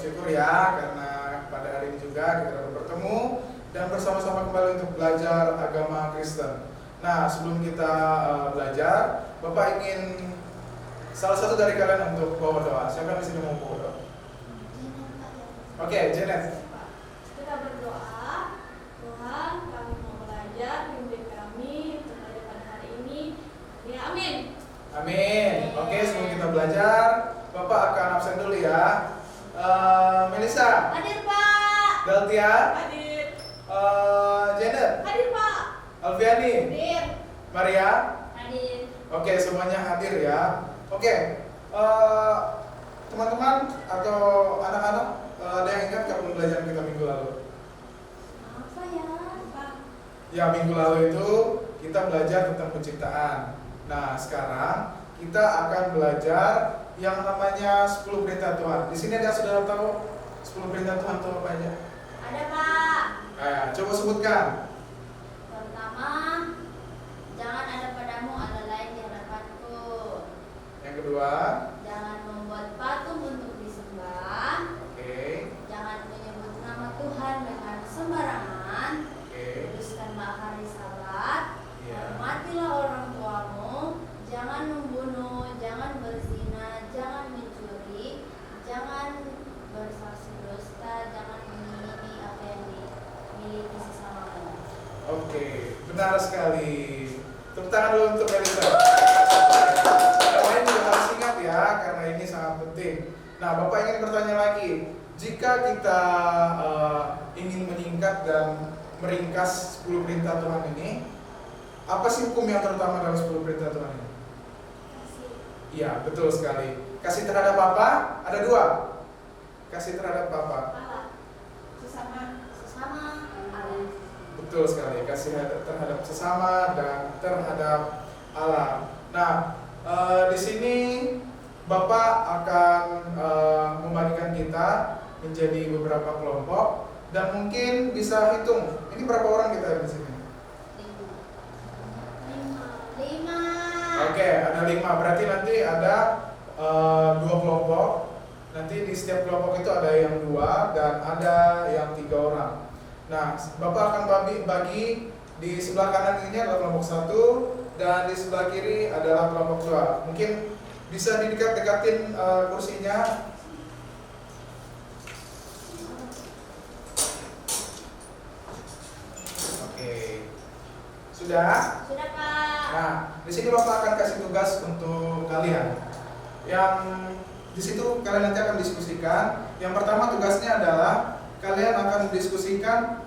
bersyukur ya karena pada hari ini juga kita dapat bertemu dan bersama-sama kembali untuk belajar agama Kristen. Nah, sebelum kita belajar, Bapak ingin salah satu dari kalian untuk bawa doa. Siapa di sini mau bawa doa? Oke, Janet. Kita berdoa, Tuhan, kami mau belajar, pimpin kami untuk belajar pada hari ini. Ya, amin. Amin. Oke, sebelum kita belajar, Bapak akan absen dulu ya. Melissa. Hadir, Pak. Daltia. Hadir. Janet. Hadir, Pak. Alfiani. Hadir. Maria. Hadir. Oke, semuanya hadir ya. Oke, teman-teman atau anak-anak, ada yang ingat kapan pelajaran kita minggu lalu? Apa ya, Pak? Ya, minggu lalu itu kita belajar tentang penciptaan. Nah, sekarang kita akan belajar yang namanya 10 perintah Tuhan. Di sini ada saudara tahu 10 perintah Tuhan itu apa aja? Ada, Pak. Coba sebutkan. Pertama, jangan ada padamu Allah lain di hadapanku. Yang kedua, Jangan membuat patung untuk disembah. oke, Jangan menyebut nama Tuhan dengan sembarangan. oke, Kuduskanlah hari Sabat. iya, Hormatilah orang tuamu. Jangan membunuh. Jangan berzina. Jangan mencuri. Jangan bersaksi dusta. Jangan memiliki apa yang dimiliki sesamamu. oke, benar sekali. Tepuk tangan dulu untuk Melissa. Ini juga harus ingat ya, karena ini sangat penting. Nah, Bapak ingin bertanya lagi, jika kita ingin meningkat dan meringkas 10 perintah Tuhan ini, apa sih hukum yang terutama dalam 10 perintah Tuhan ini? Iya, betul sekali. Kasih terhadap apa? Ada 2. Kasih terhadap apa? Allah. Sesama Allah. Betul sekali, kasih terhadap sesama dan terhadap Allah. Nah, di sini Bapak akan membagikan kita menjadi beberapa kelompok dan mungkin bisa hitung. Ini berapa orang kita di sini? 5. Oke, ada 5. Berarti nanti ada 2 kelompok. Nanti di setiap kelompok itu ada yang 2 dan ada yang 3 orang. Nah, Bapak akan bagi di sebelah kanan ini adalah kelompok 1 dan di sebelah kiri adalah kelompok 2. Mungkin bisa didekat-dekatin kursinya. Oke. Sudah? Sudah, Pak. Nah, di sini Bapak akan kasih tugas untuk kalian. Yang di situ kalian nanti akan diskusikan. Yang pertama tugasnya adalah kalian akan mendiskusikan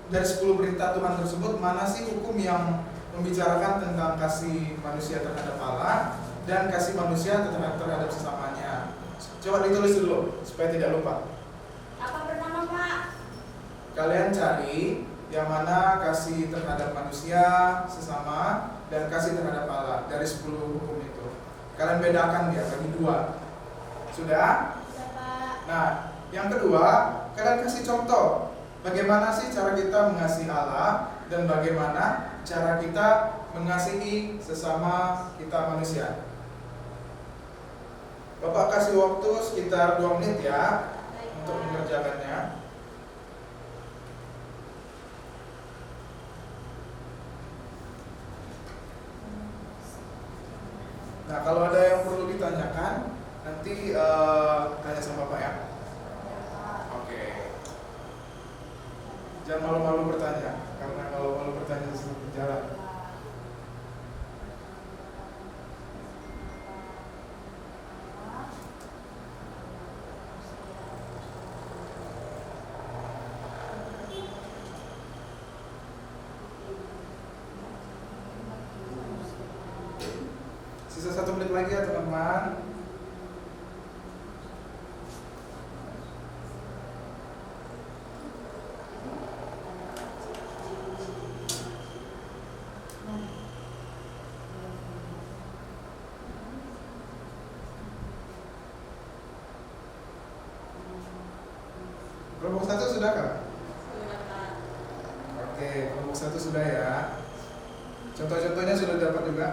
dari 10 perintah Tuhan tersebut, mana sih hukum yang membicarakan tentang kasih manusia terhadap Allah dan kasih manusia terhadap sesamanya. Coba ditulis dulu supaya tidak lupa. Apa pertama, Pak? Kalian cari yang mana kasih terhadap manusia sesama dan kasih terhadap Allah dari 10 hukum itu. Kalian bedakan ya, bagi 2. Sudah? Sudah, Pak. Nah, yang kedua, kalian kasih contoh bagaimana sih cara kita mengasihi Allah dan bagaimana cara kita mengasihi sesama kita manusia. Bapak kasih waktu sekitar 2 menit ya untuk mengerjakannya. Nah, kalau ada yang perlu ditanyakan, nanti tanya sama Bapak ya. Oke. Jangan malu-malu bertanya, karena kalau malu bertanya disuruh berjalan. Sisa 1 menit lagi ya teman-teman. Kelompok 1 sudah kan? Sudah, Pak. Oke, kelompok 1 sudah ya. Contoh-contohnya sudah dapat juga.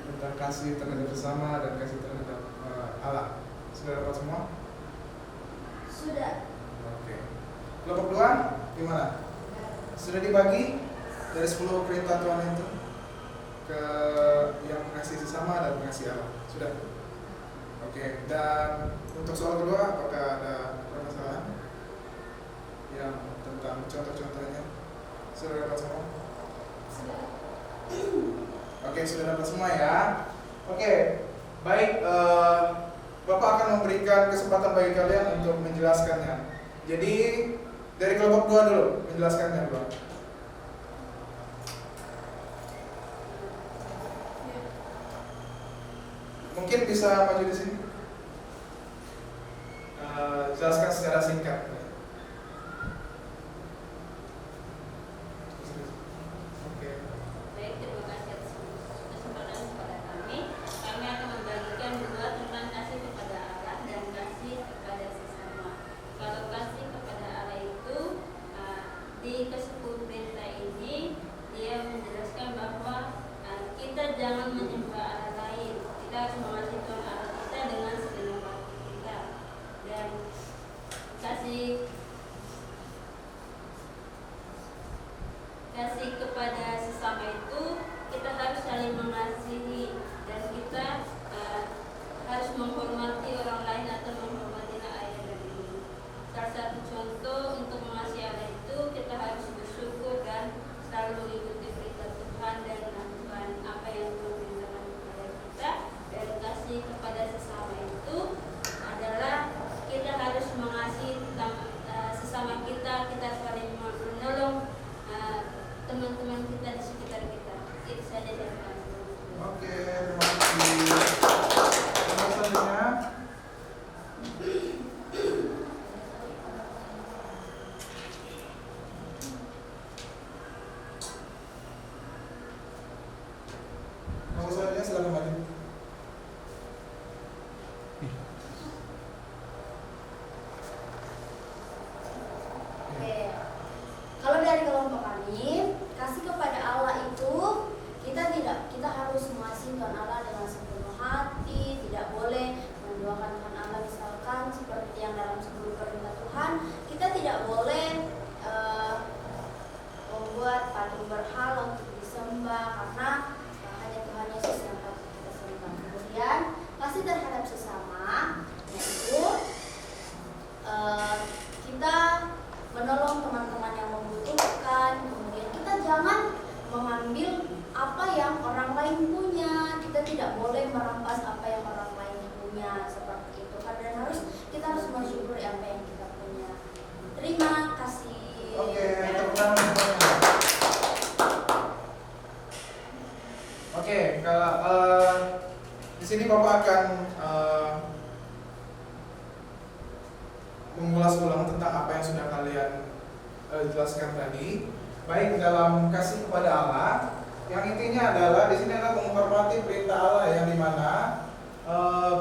Tentang kasih terhadap sesama dan kasih terhadap Allah. Sudah dapat semua? Sudah. Oke. Kelompok 2 gimana? Sudah dibagi dari 10 perintah Tuhan itu ke yang mengasihi sesama dan mengasihi Allah. Sudah. Oke. Dan untuk soal kedua, apakah ada permasalahan yang tentang contoh-contohnya? Sudah dapat semua? Sudah. Oke, sudah dapat semua ya. Oke, baik. Bapak akan memberikan kesempatan bagi kalian untuk menjelaskannya. Jadi dari kelompok 2 dulu menjelaskannya, Bang. Mungkin bisa maju di sini. Jelaskan secara singkat. Oke. Baik, terima kasih atas kesempatan kepada kami. Kami akan membagikan dua tentang kasih kepada Allah dan kasih kepada sesama. Kalau kasih kepada Allah itu di ke-10 perintah ini dia menjelaskan bahwa kita jangan menyembah Allah lain. Kita harus mengasihi Tuhan Allah kita dengan segenap hati kita. Dan kasih kepada sesama itu kita harus saling mengasihi dan kita harus menghormati orang lain atau menghormati ayah dan ibu. Salah satu contoh untuk mengasihi Allah itu kita harus bersyukur dan selalu mengikuti perintah Tuhan dan melakukan apa yang Tuhan perintahkan kepada kita. Dan kasih kepada sesama itu adalah kita harus mengasihi sesama kita saling menolong teman-teman kita di sekitar kita. Itu saja dari kami. Oke, terima kasih. Terima selanjutnya. Nomor selanjutnya silakan maju. Oke. Kalau dari kelompok kami, kasih kepada Allah itu kita harus mengasihi Tuhan Allah dengan sepenuh hati, tidak boleh menduakan Tuhan Allah misalkan seperti yang dalam 10 perintah Tuhan, kita tidak boleh membuat patung berhala untuk disembah karena hanya Tuhan Yesus yang patut kita sembah. Kemudian kasih terhadap sesama, yaitu kita menolong teman-teman yang membutuhkan. Kemudian kita jangan mengambil apa yang orang lain punya. Kita tidak boleh merampas apa yang orang lain punya seperti itu. Dan kita harus bersyukur apa yang kita punya. Terima kasih. Oke, tepuk tangan semuanya. Oke, kalau di sini Bapak akan mengulas ulang tentang apa yang sudah kalian jelaskan tadi. Baik dalam kasih kepada Allah, yang intinya adalah di sini adalah menghormati perintah Allah yang dimana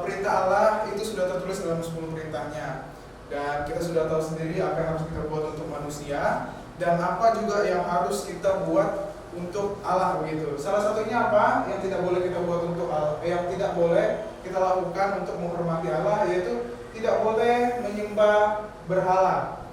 perintah Allah itu sudah tertulis dalam 10 perintahnya. Dan kita sudah tahu sendiri apa yang harus kita buat untuk manusia dan apa juga yang harus kita buat untuk Allah begitu. Salah satunya apa yang tidak boleh kita buat untuk Allah, yang tidak boleh kita lakukan untuk menghormati Allah, yaitu tidak boleh menyembah berhala.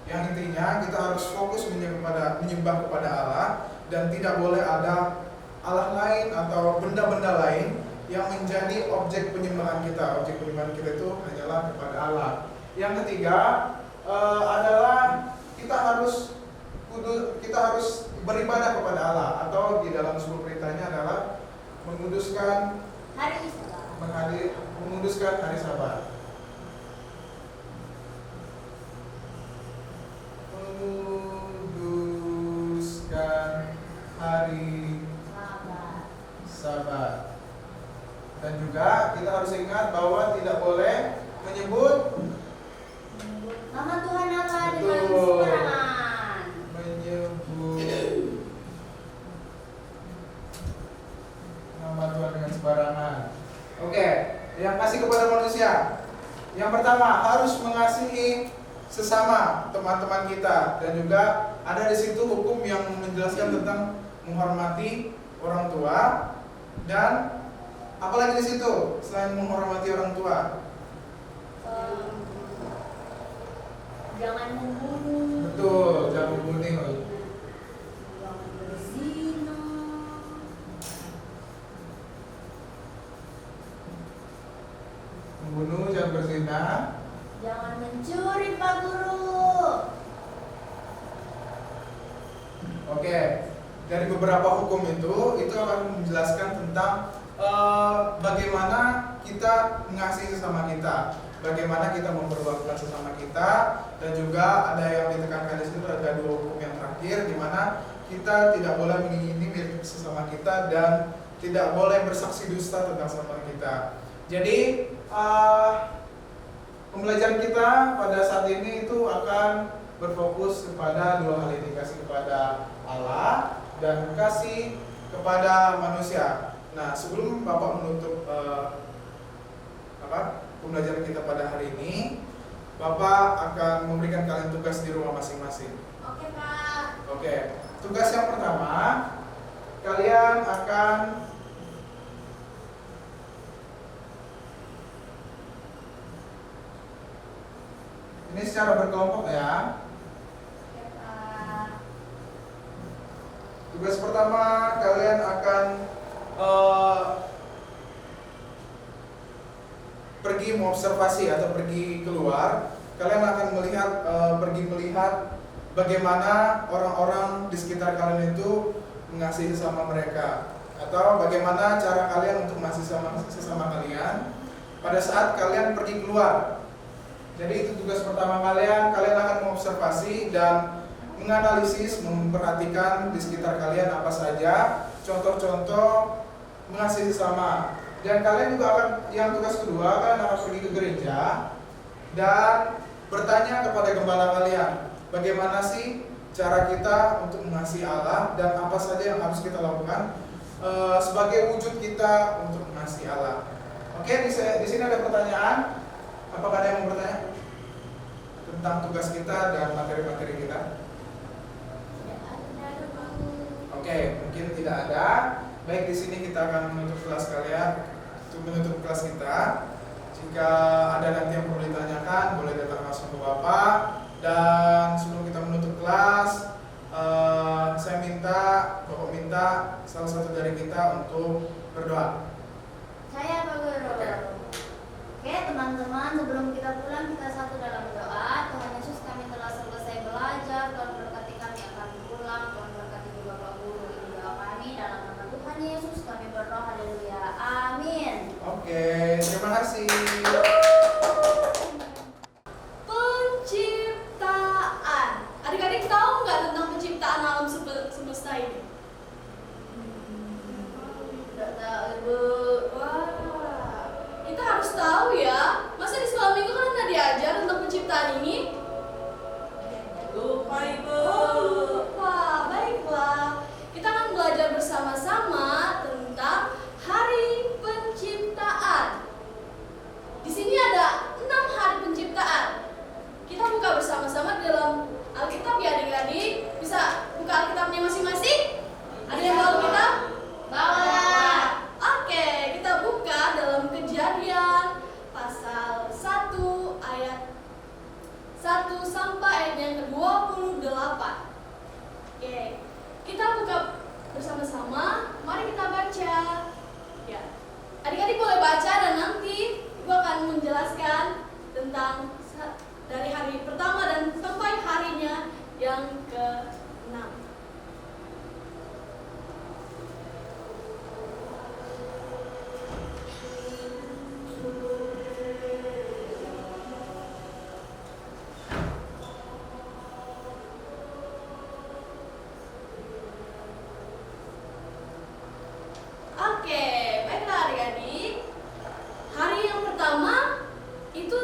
Yang intinya kita harus fokus menyembah kepada Allah dan tidak boleh ada Allah lain atau benda-benda lain yang menjadi objek penyembahan kita. Objek penyembahan kita itu hanyalah kepada Allah. Yang ketiga adalah kita harus beribadah kepada Allah, atau di dalam 10 perintahnya adalah menguduskan Hari Sabat. menguduskan hari Sabat. Menguduskan hari Sabat. Dan juga kita harus ingat bahwa tidak boleh menyebut Nama Tuhan Allah dengan Betul. sembarangan. menyebut nama Tuhan dengan sembarangan. Oke, yang kasih kepada manusia. Yang pertama harus mengasihi sesama teman-teman kita, dan juga ada di situ hukum yang menjelaskan tentang menghormati orang tua. Dan apalagi di situ selain menghormati orang tua? Jangan membunuh. Betul, jangan membunuh. Jangan berzina. Membunuh, jangan berzina. Jangan mencuri, Pak Guru. Oke, dari beberapa hukum itu akan menjelaskan tentang bagaimana kita mengasihi sesama kita, bagaimana kita memperlakukan sesama kita, dan juga ada yang ditekankan di situ ada 2 hukum yang terakhir, di mana kita tidak boleh mengingini milik sesama kita dan tidak boleh bersaksi dusta tentang sesama kita. Jadi pembelajaran kita pada saat ini itu akan berfokus kepada 2 hal ini, kasih kepada Allah dan kasih kepada manusia. Nah, sebelum Bapak menutup pembelajaran kita pada hari ini, Bapak akan memberikan kalian tugas di rumah masing-masing. Oke, Pak. Oke, tugas yang pertama, kalian akan ini secara berkelompok ya. Oke, Pak. Tugas pertama, kalian akan pergi mengobservasi atau pergi keluar. Kalian akan pergi melihat bagaimana orang-orang di sekitar kalian itu mengasihi sesama mereka, atau bagaimana cara kalian untuk mengasihi sesama kalian pada saat kalian pergi keluar. Jadi itu tugas pertama kalian akan mengobservasi dan menganalisis, memperhatikan di sekitar kalian apa saja contoh-contoh mengasihi sesama. Dan kalian juga akan, yang tugas kedua, kalian akan pergi ke gereja dan bertanya kepada gembala kalian, bagaimana sih cara kita untuk mengasihi Allah dan apa saja yang harus kita lakukan sebagai wujud kita untuk mengasihi Allah. Oke, di sini ada pertanyaan. Apakah ada yang mau bertanya tentang tugas kita dan materi-materi kita? Tidak ada, Pak. Oke, mungkin tidak ada. Baik, di sini kita akan menutup kelas kita. Jika ada nanti yang perlu ditanyakan, boleh datang langsung ke Bapak. Dan sebelum kita menutup kelas, saya Bapak minta salah satu dari kita untuk berdoa. Saya, Pak Guru. Oke. Oke, teman-teman, sebelum kita pulang, kita satu dalam doa. Tuhan Yesus, kami telah selesai belajar. Tuhan berkati kami akan pulang. Tuhan berkati juga Pak Guru. Ini doa kami dalam nama Tuhan Yesus. Kami berdoa, haleluya. Amin. Oke, terima kasih. Penciptaan. Adik-adik tahu nggak tentang penciptaan alam semesta ini? Tidak tahu, Ibu. Wah, kita harus tahu ya. Masa di sekolah minggu kan ada diajar tentang penciptaan ini? Lupa, Ibu. Oh, lupa. Baiklah. Kita akan belajar bersama-sama tentang Hari Penciptaan. Di sini ada 6 hari penciptaan. Kita buka bersama-sama di dalam Alkitab ya adik-adik. Bisa buka Alkitabnya masing-masing? Ada yang bawa kita? Bawa. Oke, kita buka dalam Kejadian pasal 1 ayat 1 sampai ayat yang ke-28. Oke, kita buka bersama-sama. Mari kita baca. Ya, adik-adik boleh baca dan nanti Ibu akan menjelaskan tentang dari hari pertama dan sampai harinya yang ke-6. Oke, baiklah adik-adik. Hari yang pertama itu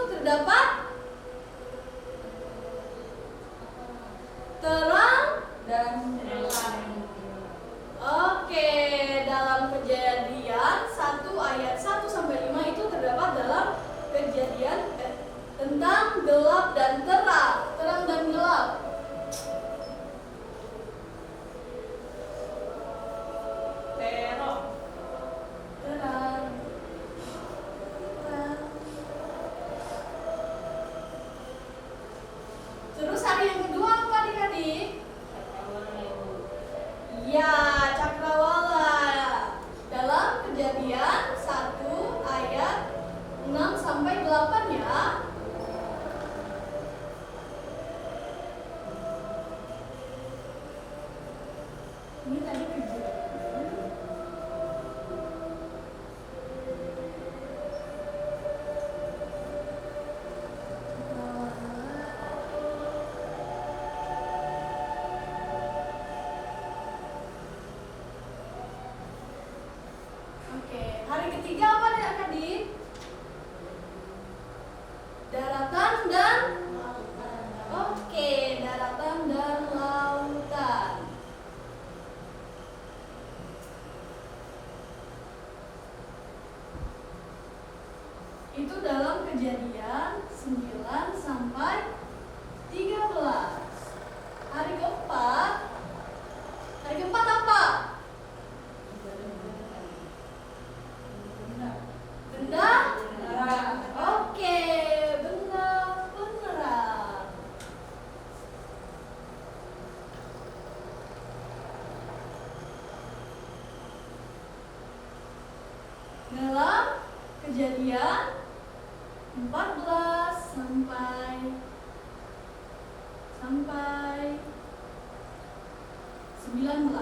19.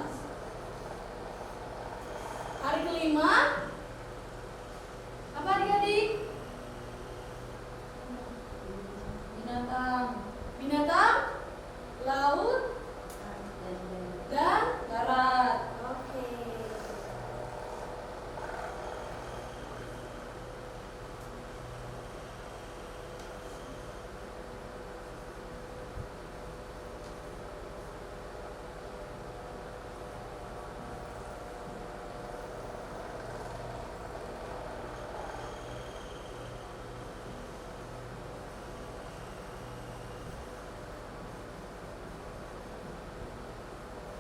Hari kelima apa adik-adik? Binatang. Binatang, laut, dan Darat. oke.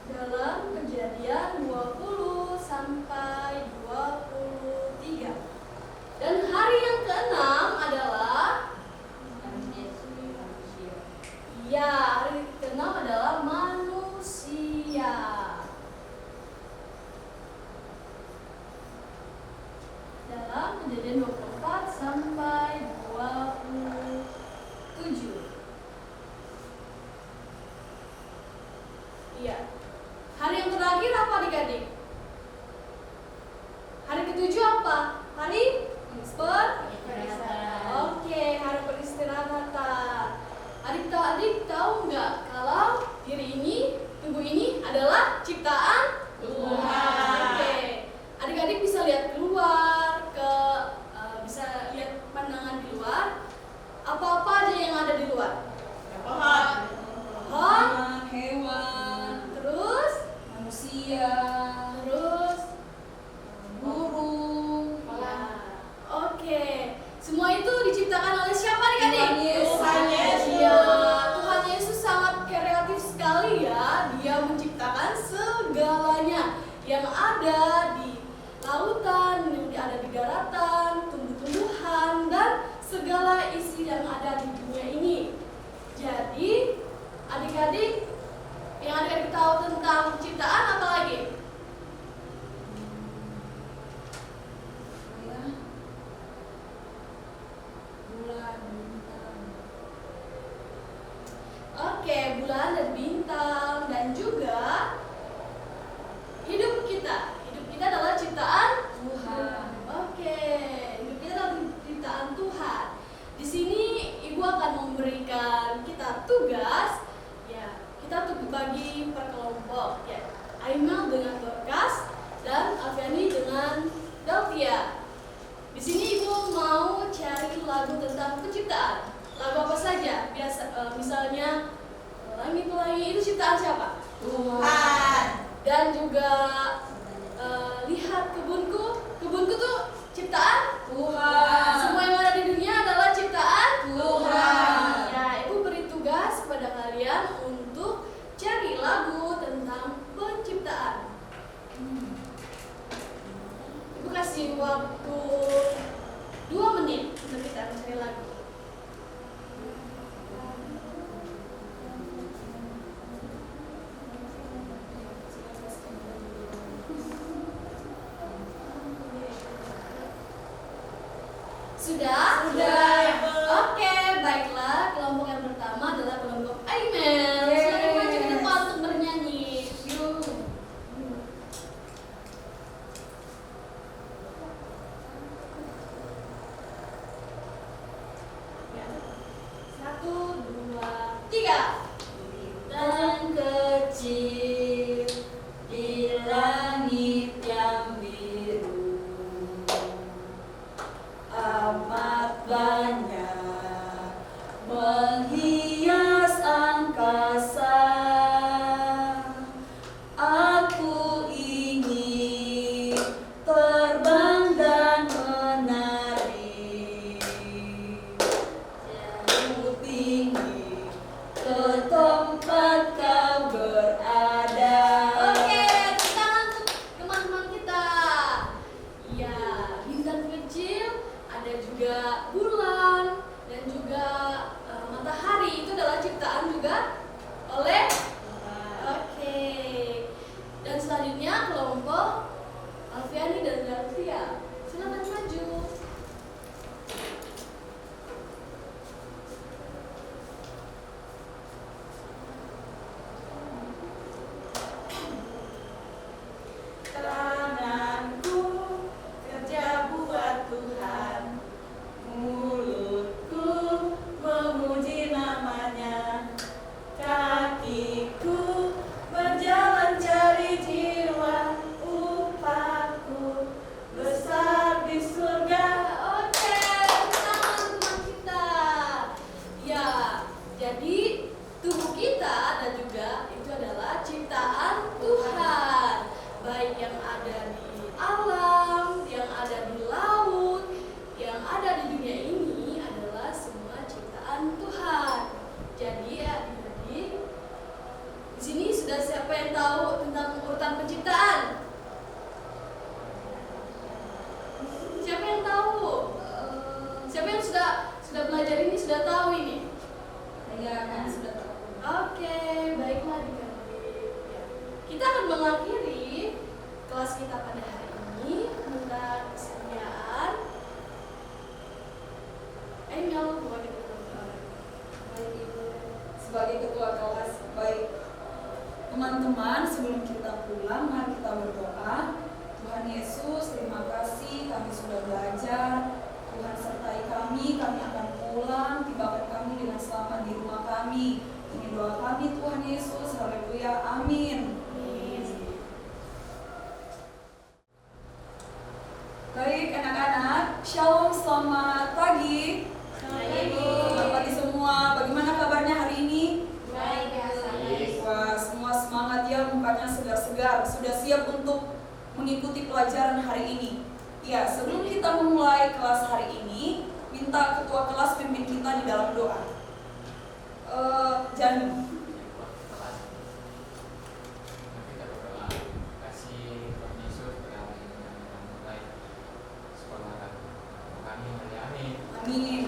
Dalam Kejadian 20 sampai 23. Dan hari yang keenam adalah ya, hari keenam adalah manusia. Dalam Kejadian 24 sampai 27. Iya. Hari yang terakhir apa adik-adik? Hari ketujuh apa? Hari peristirahatan. Oke, hari peristirahatan. Adik-adik tahu nggak kalau diri ini, tubuh ini adalah ciptaan Tuhan? Oke. Adik-adik bisa lihat keluar, bisa lihat pandangan di luar. Apa-apa aja yang ada di luar? Pohon, Hewan, terus, manusia, terus, burung, ya. Oke. Semua itu diciptakan oleh siapa adik-adik? Tuhan Yesus. Iya, Tuhan Yesus sangat kreatif sekali ya. Dia menciptakan segalanya yang ada di lautan, yang ada di daratan, tumbuh-tumbuhan, dan segala isi yang ada di dunia ini. Jadi, adik-adik, yang adik-adik tahu tentang ciptaan apa lagi? bulan, bintang. Oke, bulan dan bintang, dan juga hidup kita. Hidup kita adalah ciptaan Tuhan. Oke, hidup kita adalah ciptaan Tuhan. Di sini Ibu akan memberikan kita tugas. Ya, kita bagi per kelompok. Ya, Aimal dengan Dorcas dan Alfiani dengan Delvia. Di sini Ibu mau cari lagu tentang penciptaan. Lagu apa saja? Misalnya Pelangi-pelangi itu ciptaan siapa? Tuhan. Dan juga lihat kebunku. Kebunku tuh ciptaan Tuhan. Semua yang ada di dunia adalah ciptaan Tuhan. Ya, Ibu beri tugas kepada kalian untuk cari lagu tentang penciptaan. Ibu kasih waktu 2 menit untuk kita mencari lagu. Sudah? Oke, baiklah. Kelompok yang pertama adalah kelompok Aimel. Silakan maju ke depan untuk bernyanyi. Yuk. Ya. 1, 2, 3. Bintang kecil di langit yang biru, amat banyak menghias angkasa. Aku ingin terbang dan menari jauh tinggi ke tempat kau berada. Oke, tepuk tangan untuk teman-teman kita. Ya, bintang kecil, ada juga bulan dan juga matahari kita akan mengakhiri kelas kita pada hari ini. Minta kesediaan. Emil, bukan kita berdoa. Baik Ibu, sebagai ketua kelas, baik teman-teman, sebelum kita pulang, mari kita berdoa. Tuhan Yesus, terima kasih kami sudah belajar. Tuhan sertai kami akan pulang, tibakan kami dengan selamat di rumah kami. Ini doa kami Tuhan Yesus, haleluya, amin. Baik anak-anak, shalom, selamat pagi. Selamat pagi semua, bagaimana kabarnya hari ini? Baik, Wah, semua semangat ya, mukanya segar-segar. Sudah siap untuk mengikuti pelajaran hari ini. Ya, sebelum kita memulai kelas hari ini, minta ketua kelas pimpin kita di dalam doa. Janu. Kita berdoa, kasih Tuhan Yesus berdoa yang mulai sekolah kami hari ini. Amin.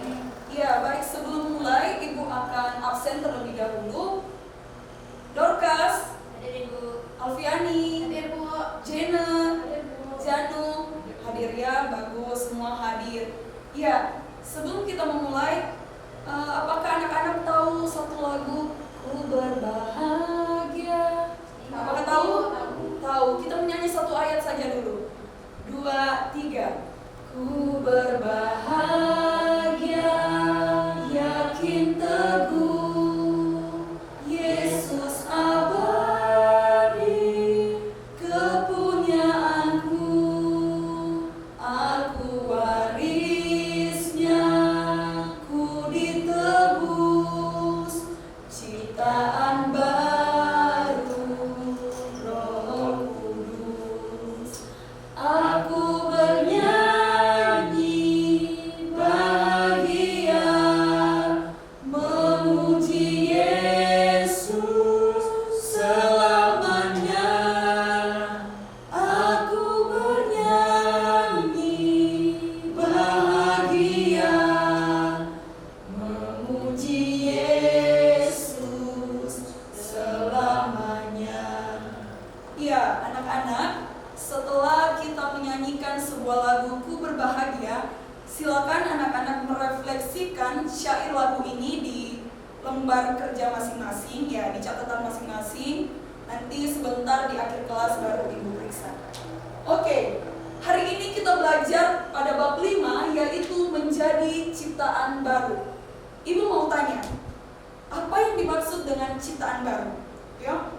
Ya, baik, sebelum mulai, Ibu akan absen terlebih dahulu. Dorcas, Hadir Ibu. Alfiani, Hadir, Bu. Jenna, Hadir, Bu. Janu, hadir ya, bagus, semua hadir. Ya, sebelum kita memulai, apakah anak-anak tahu satu lagu Ku Berbahagia? Apakah tahu? Tahu. Kita menyanyi satu ayat saja dulu. 2, 3. Ku berbahagia, yakin teguh, Yesus abadi, kepunyaanku, aku warisnya, ku ditebus, ciptaan baru, Roh Kudus, aku bernyanyi bahagia, memuji Yesus selamanya. Aku bernyanyi bahagia, memuji Yesus selamanya. Ya, anak-anak, setelah kita menyanyikan sebuah lagu Ku Berbahagia, silakan anak-anak merefleksikan syair lagu ini di lembar kerja masing-masing, ya, di catatan masing-masing. Nanti sebentar di akhir kelas baru Ibu periksa. Oke, hari ini kita belajar pada bab 5, yaitu menjadi ciptaan baru. Ibu mau tanya, apa yang dimaksud dengan ciptaan baru? Ya,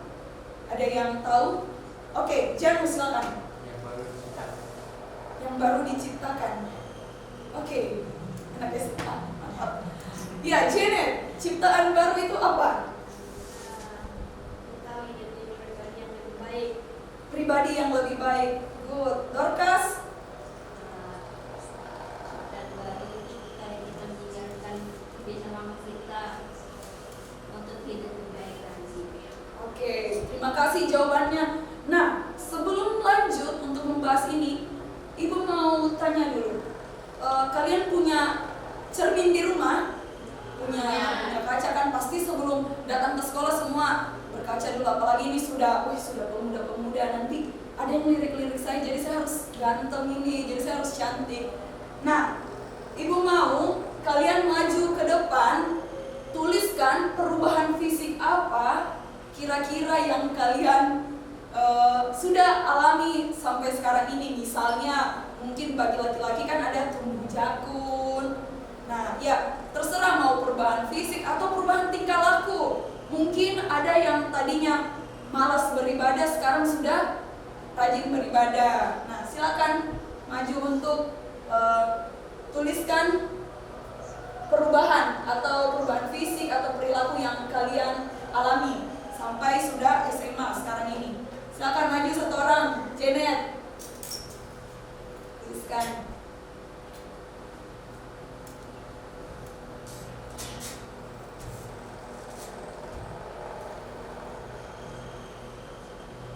ada yang tahu? Oke, Jan, silakan. Yang baru kita Yang baru diciptakan. Oke, anak SMA, mantap. Ya, Janet, ciptaan baru itu apa? Kita menjadi pribadi yang lebih baik. Pribadi yang lebih baik. Good. Dorcas, Dan baru kita meninggalkan kebiasaan lama kita untuk hidup lebih baik lagi. oke, terima kasih jawabannya. Nah, sebelum lanjut untuk membahas ini, Ibu mau tanya dulu. Kalian punya cermin di rumah? Punya kaca kan? Pasti sebelum datang ke sekolah semua berkaca dulu. Apalagi ini sudah pemuda-pemuda, nanti ada yang lirik-lirik saya, jadi saya harus ganteng ini, jadi saya harus cantik. Nah, Ibu mau kalian maju ke depan, tuliskan perubahan fisik apa kira-kira yang kalian sudah alami sampai sekarang ini. Misalnya mungkin bagi laki-laki kan ada tumbuh jakun. Nah, ya terserah mau perubahan fisik atau perubahan tingkah laku. Mungkin ada yang tadinya malas beribadah sekarang sudah rajin beribadah. Nah, silakan maju untuk tuliskan perubahan atau perubahan fisik atau perilaku yang kalian alami sampai sudah SMA sekarang ini. Silakan maju satu orang. Janet, tuliskan.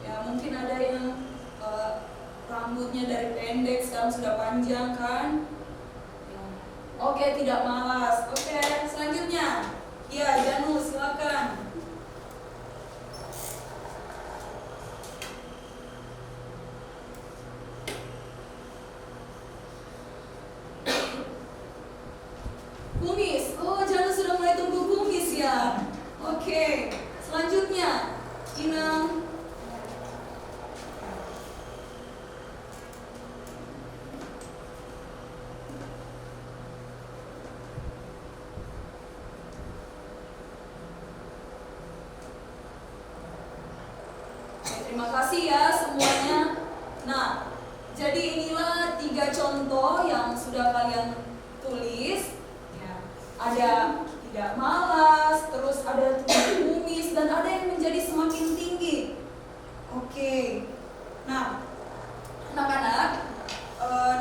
Ya, mungkin ada yang rambutnya dari pendek sekarang sudah panjang kan? Oke, tidak malas. Oke, selanjutnya. Iya, Janu, silakan. Inang. Terima kasih ya semuanya. Nah, jadi inilah 3 contoh yang sudah kalian tulis. Ya, ada tidak malas, terus ada tidak kumis, dan ada yang menjadi semakin tinggi. Oke. Nah, anak-anak,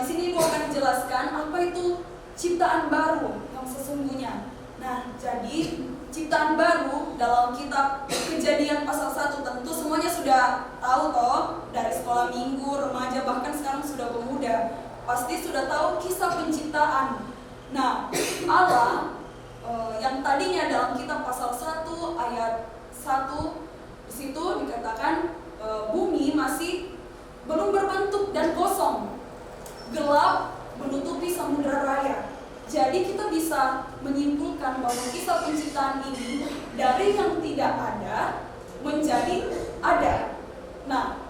di sini Ibu akan jelaskan apa itu ciptaan baru yang sesungguhnya. Nah, jadi ciptaan baru dalam kitab Kejadian pasal 1 tentu semuanya sudah tahu toh, dari sekolah minggu, remaja, bahkan sekarang sudah pemuda. Pasti sudah tahu kisah penciptaan. Nah, Allah yang tadinya dalam kitab pasal 1 ayat 1 di situ dikatakan bumi masih belum berbentuk dan kosong, gelap menutupi samudera raya. Jadi kita bisa menyimpulkan bahwa kisah penciptaan ini dari yang tidak ada menjadi ada. Nah,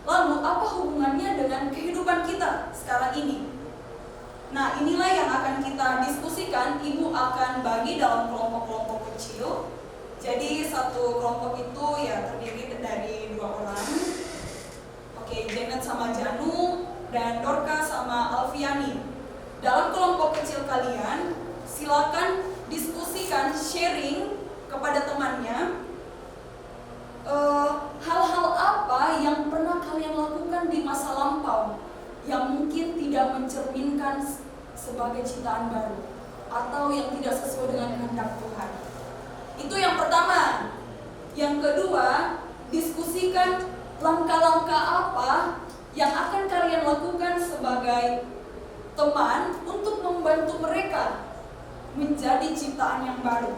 lalu apa hubungannya dengan kehidupan kita sekarang ini? Nah, inilah yang akan kita diskusikan. Ibu akan bagi dalam kelompok-kelompok kecil. Jadi satu kelompok itu ya terdiri dari 2 orang. Oke, Janet sama Janu dan Dorka sama Alfiani. Dalam kelompok kecil kalian, silakan diskusikan, sharing kepada temannya hal-hal apa yang pernah kalian lakukan di masa lampau yang mungkin tidak mencerminkan sebagai ciptaan baru atau yang tidak sesuai dengan kehendak Tuhan. Itu yang pertama. Yang kedua, diskusikan langkah-langkah apa yang akan kalian lakukan sebagai teman untuk membantu mereka menjadi ciptaan yang baru.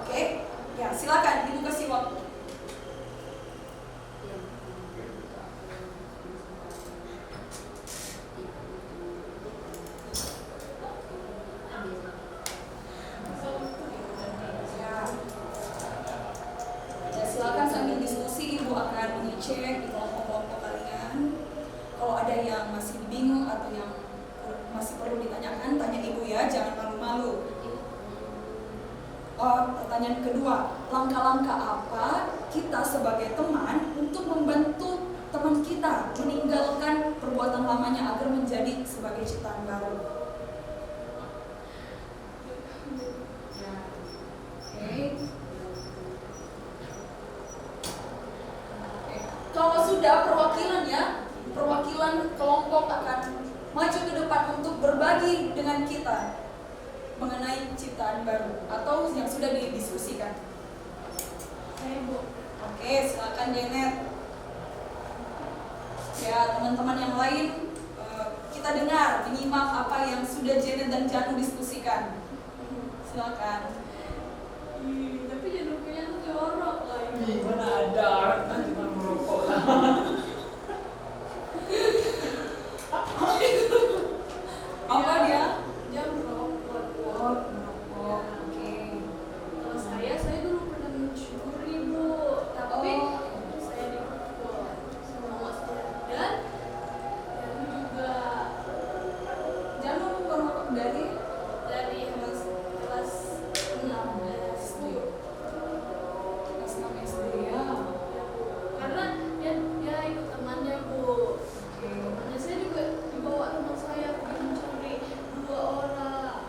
Oke? Ya, silakan Ibu kasih waktu. Ya, silakan sambil diskusi Ibu akan mengecek di kelompok-kelompok kalian. Kalau ada yang masih bingung atau yang masih perlu ditanyakan, tanya Ibu ya, jangan malu-malu. Pertanyaan kedua, langkah-langkah apa kita sebagai teman untuk membantu teman kita meninggalkan perbuatan lamanya agar menjadi sebagai ciptaan baru? Oke. Kalau sudah perwakilan kelompok akan maju ke depan untuk berbagi dengan kita mengenai ciptaan baru atau yang sudah didiskusikan. Oke, silakan Janet. Ya, teman-teman yang lain, kita dengar, menyimak apa yang sudah Janet dan Janu diskusikan. Silakan. Tapi jaduknya tuh jorok lagi. Mana ada orang kan cuma merokok lah. Apa dia? Dia merokok. Oh, merokok. Oke. Kalau saya dulu pernah mencuri, Bu. Tapi saya dipukul sama mas dan juga Janu merokok dari kelas 6 SD. kelas 6 SD ya. Karena dia ikut temannya, Bu. Oke. Temannya saya juga dibawa teman saya pergi mencuri 2 orang.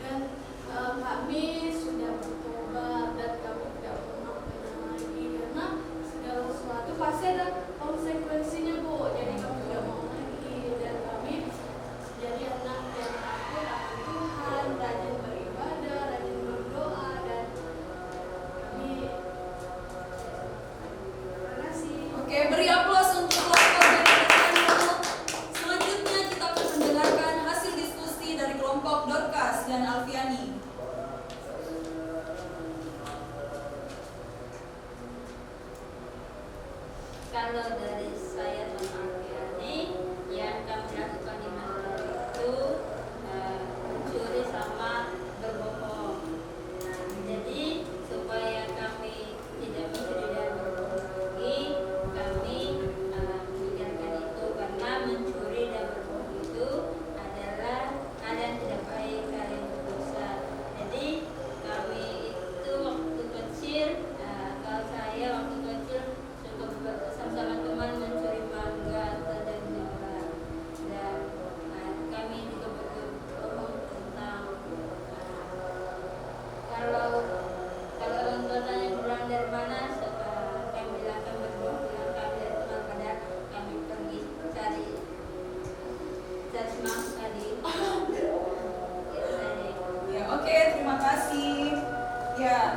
Dan kami sudah bertobat dan kami tidak pernah lagi karena segala sesuatu pasti ada konsekuensinya, Bu. Jadi kami tidak mau lagi dan kami jadi anak yang takut akan Tuhan, rajin beribadah, rajin berdoa dan kami terima kasih. Oke, beri aplaus untuk kelompok dari Janu. Selanjutnya kita akan mendengarkan hasil diskusi dari kelompok Dorcas dan Alfiani. Kalau dari saya dan Alfiani, yang kami lakukan di masa lalu itu mencuri sama berbohong. Nah, jadi Ya,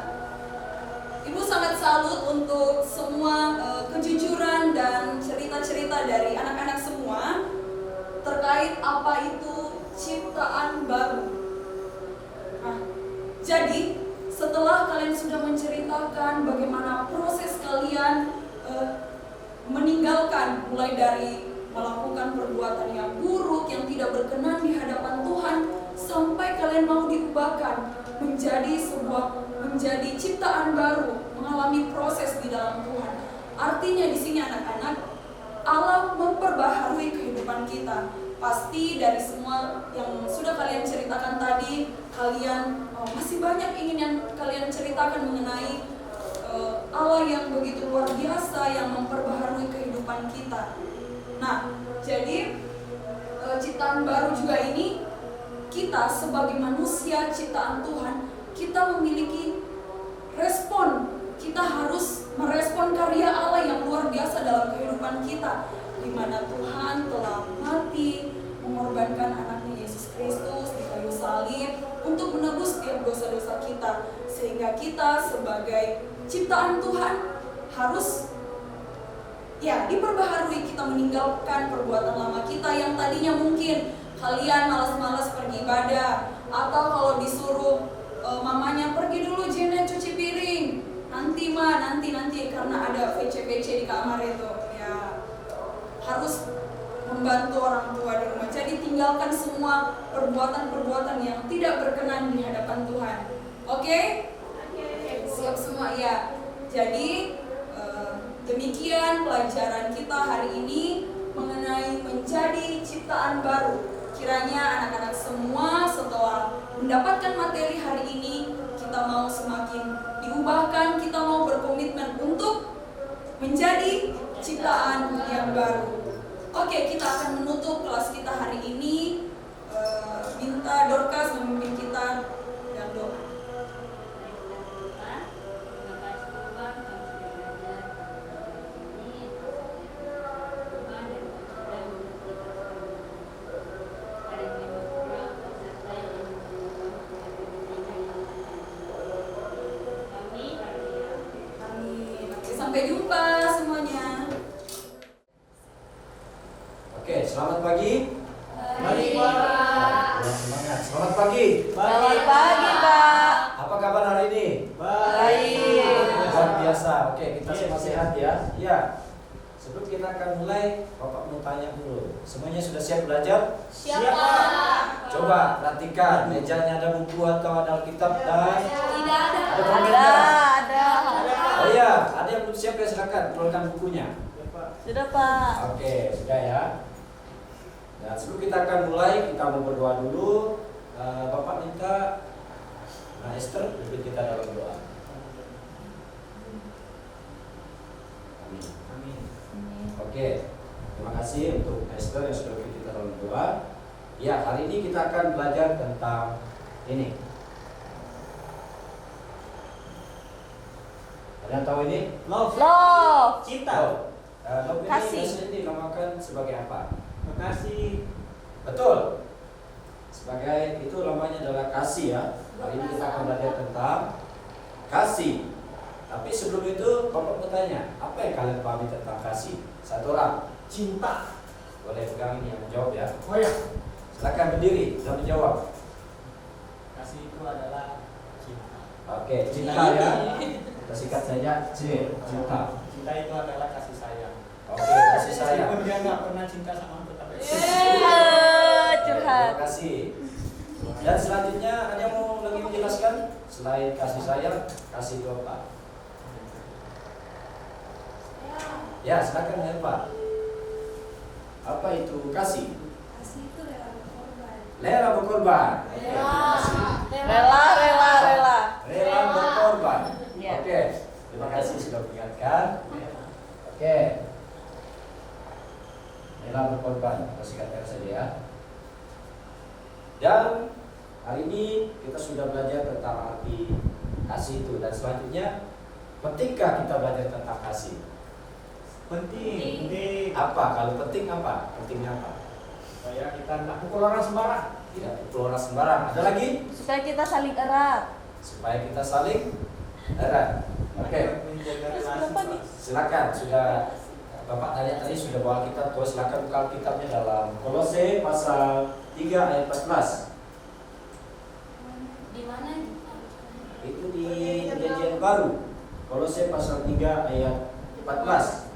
Ibu sangat salut untuk semua kejujuran dan cerita-cerita dari anak-anak semua terkait apa itu ciptaan baru. Nah, jadi setelah kalian sudah menceritakan bagaimana proses kalian meninggalkan, mulai dari melakukan perbuatan yang buruk yang tidak berkenan di hadapan Tuhan, sampai kalian mau diubahkan menjadi ciptaan baru, mengalami proses di dalam Tuhan. Artinya di sini anak-anak, Allah memperbaharui kehidupan kita. Pasti dari semua yang sudah kalian ceritakan tadi, kalian masih banyak ingin yang kalian ceritakan mengenai Allah yang begitu luar biasa yang memperbaharui kehidupan kita. Nah, jadi ciptaan baru juga ini, kita sebagai manusia ciptaan Tuhan, kita memiliki respon. Kita harus merespon karya Allah yang luar biasa dalam kehidupan kita, di mana Tuhan telah mati mengorbankan anaknya Yesus Kristus di kayu salib untuk menebus setiap dosa-dosa kita, sehingga kita sebagai ciptaan Tuhan harus diperbaharui. Kita meninggalkan perbuatan lama kita yang tadinya mungkin kalian malas-malas pergi ibadah, atau kalau disuruh mamanya pergi dulu Janet cuci piring, nanti karena ada VC di kamar itu, ya harus membantu orang tua di rumah. Jadi tinggalkan semua perbuatan-perbuatan yang tidak berkenan di hadapan Tuhan. Oke? Siap semua ya. Jadi demikian pelajaran kita hari ini mengenai menjadi ciptaan baru. Kiranya anak-anak semua setelah mendapatkan materi hari ini, kita mau semakin diubahkan, kita mau berkomitmen untuk menjadi ciptaan yang baru. Oke, kita akan menutup kelas kita hari ini. Minta Dorcas memimpin kita dan doa. Sampai jumpa semuanya. Oke, selamat pagi. Pagi, Pak. Semangat. Selamat pagi. Pagi, Pak. Apa kabar hari ini? Baik. Luar biasa. Oke, kita semua sehat ya. Ya. Sebelum kita akan mulai, Bapak mau tanya dulu. Semuanya sudah siap belajar? Siapa? Coba perhatikan, mejanya ada buku atau ada Alkitab dan Tidak ada. ada permen? Ada. Oh iya, ada yang belum siap ya, silakan keluarkan bukunya. Sudah, Pak. Oke, sudah ya. Nah, sebelum kita akan mulai, kita mau berdoa dulu. Bapak minta Esther pimpin kita dalam doa. Amin. Amin. Oke, terima kasih untuk Esther yang sudah pimpin kita dalam doa. Ya, hari ini kita akan belajar tentang ini. Ada yang tahu ini? Love. Cinta. Love ini Kasih. biasanya dinamakan sebagai apa? Makasih. Betul. Sebagai itu namanya adalah kasih ya. Hari ini kita akan belajar tentang kasih. Tapi sebelum itu Bapak bertanya, apa yang kalian pahami tentang kasih? Satu orang. Cinta. Boleh pegang ini yang menjawab ya. Oh ya. Silakan berdiri dan menjawab. Kasih itu adalah cinta. Oke, cinta ya. Kita sikat saja. Cinta. Cinta itu adalah kasih sayang. Oke, kasih sayang. Meskipun dia nggak pernah cinta sama aku, tapi Terima kasih. Dan selanjutnya ada yang mau lagi menjelaskan selain kasih sayang, kasih itu apa? Ya, silakan ya Pak. Apa itu kasih? Kasih itu rela berkorban. Rela berkorban. Rela berkorban. Ya. Oke, terima kasih sudah mengingatkan. Oke. Rela berkorban, kita singkatkan saja ya. Dan hari ini kita sudah belajar tentang arti kasih itu, dan selanjutnya pentingkah kita belajar tentang kasih? penting. Apa? Kalau penting apa? Pentingnya apa? Supaya kita nggak pukul orang sembarang. Tidak pukul orang sembarang. Ada lagi? Supaya kita saling erat. supaya kita saling erat. Oke, Menjaga relasi, Pak. silakan. Sudah Bapak tadi sudah bawa kitab, terus silakan buka kitabnya dalam Kolose pasal 3 ayat 14. Di mana? Itu di Perjanjian Baru. Kolose pasal 3 ayat 14.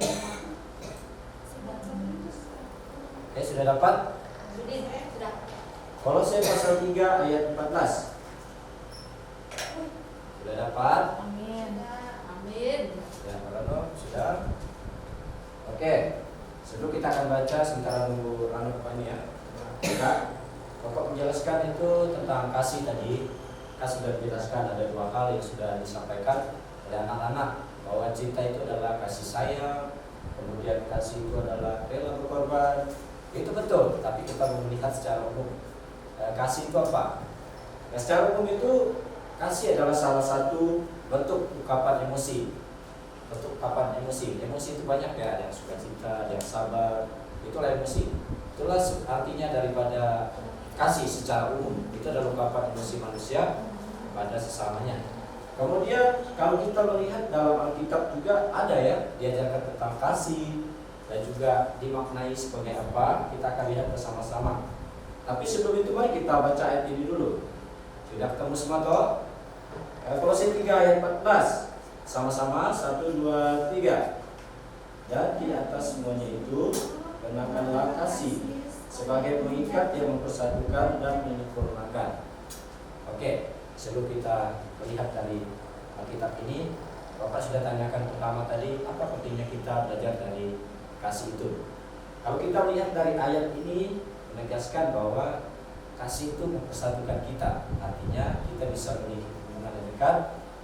Oke, sudah dapat? Sudah. Kolose pasal 3 ayat 14. Sudah dapat? Amin. Ya, Rano, sudah. Oke, sebelum kita akan baca sementara nunggu Rano depannya ya. Bapak menjelaskan itu tentang kasih tadi. Kasih sudah dijelaskan ada dua hal yang sudah disampaikan oleh anak-anak, bahwa cinta itu adalah kasih sayang, kemudian kasih itu adalah rela berkorban. Itu betul, tapi kita melihat secara umum kasih itu apa? Nah, secara umum itu kasih adalah salah satu bentuk ungkapan emosi. Bentuk ungkapan emosi. Emosi itu banyak ya, ada yang sukacita, ada yang sabar. Itulah emosi. Itulah artinya daripada kasih secara umum. Itu adalah ungkapan emosi manusia kepada sesamanya. Kemudian kalau kita melihat dalam Alkitab juga ada ya diajarkan tentang kasih dan juga dimaknai sebagai apa, kita akan lihat bersama-sama. Tapi sebelum itu mari kita baca ayat ini dulu. Sudah ketemu semua toh? Kolose 3 ayat 14. Sama-sama 1 2 3. Dan di atas semuanya itu kenakanlah kasih sebagai pengikat yang mempersatukan dan menyempurnakan. Oke, sebelum kita melihat dari Alkitab ini, Bapak sudah tanyakan pertama tadi apa pentingnya kita belajar dari kasih itu. Kalau kita melihat dari ayat ini menegaskan bahwa kasih itu mempersatukan kita. Artinya kita bisa memiliki hubungan yang dekat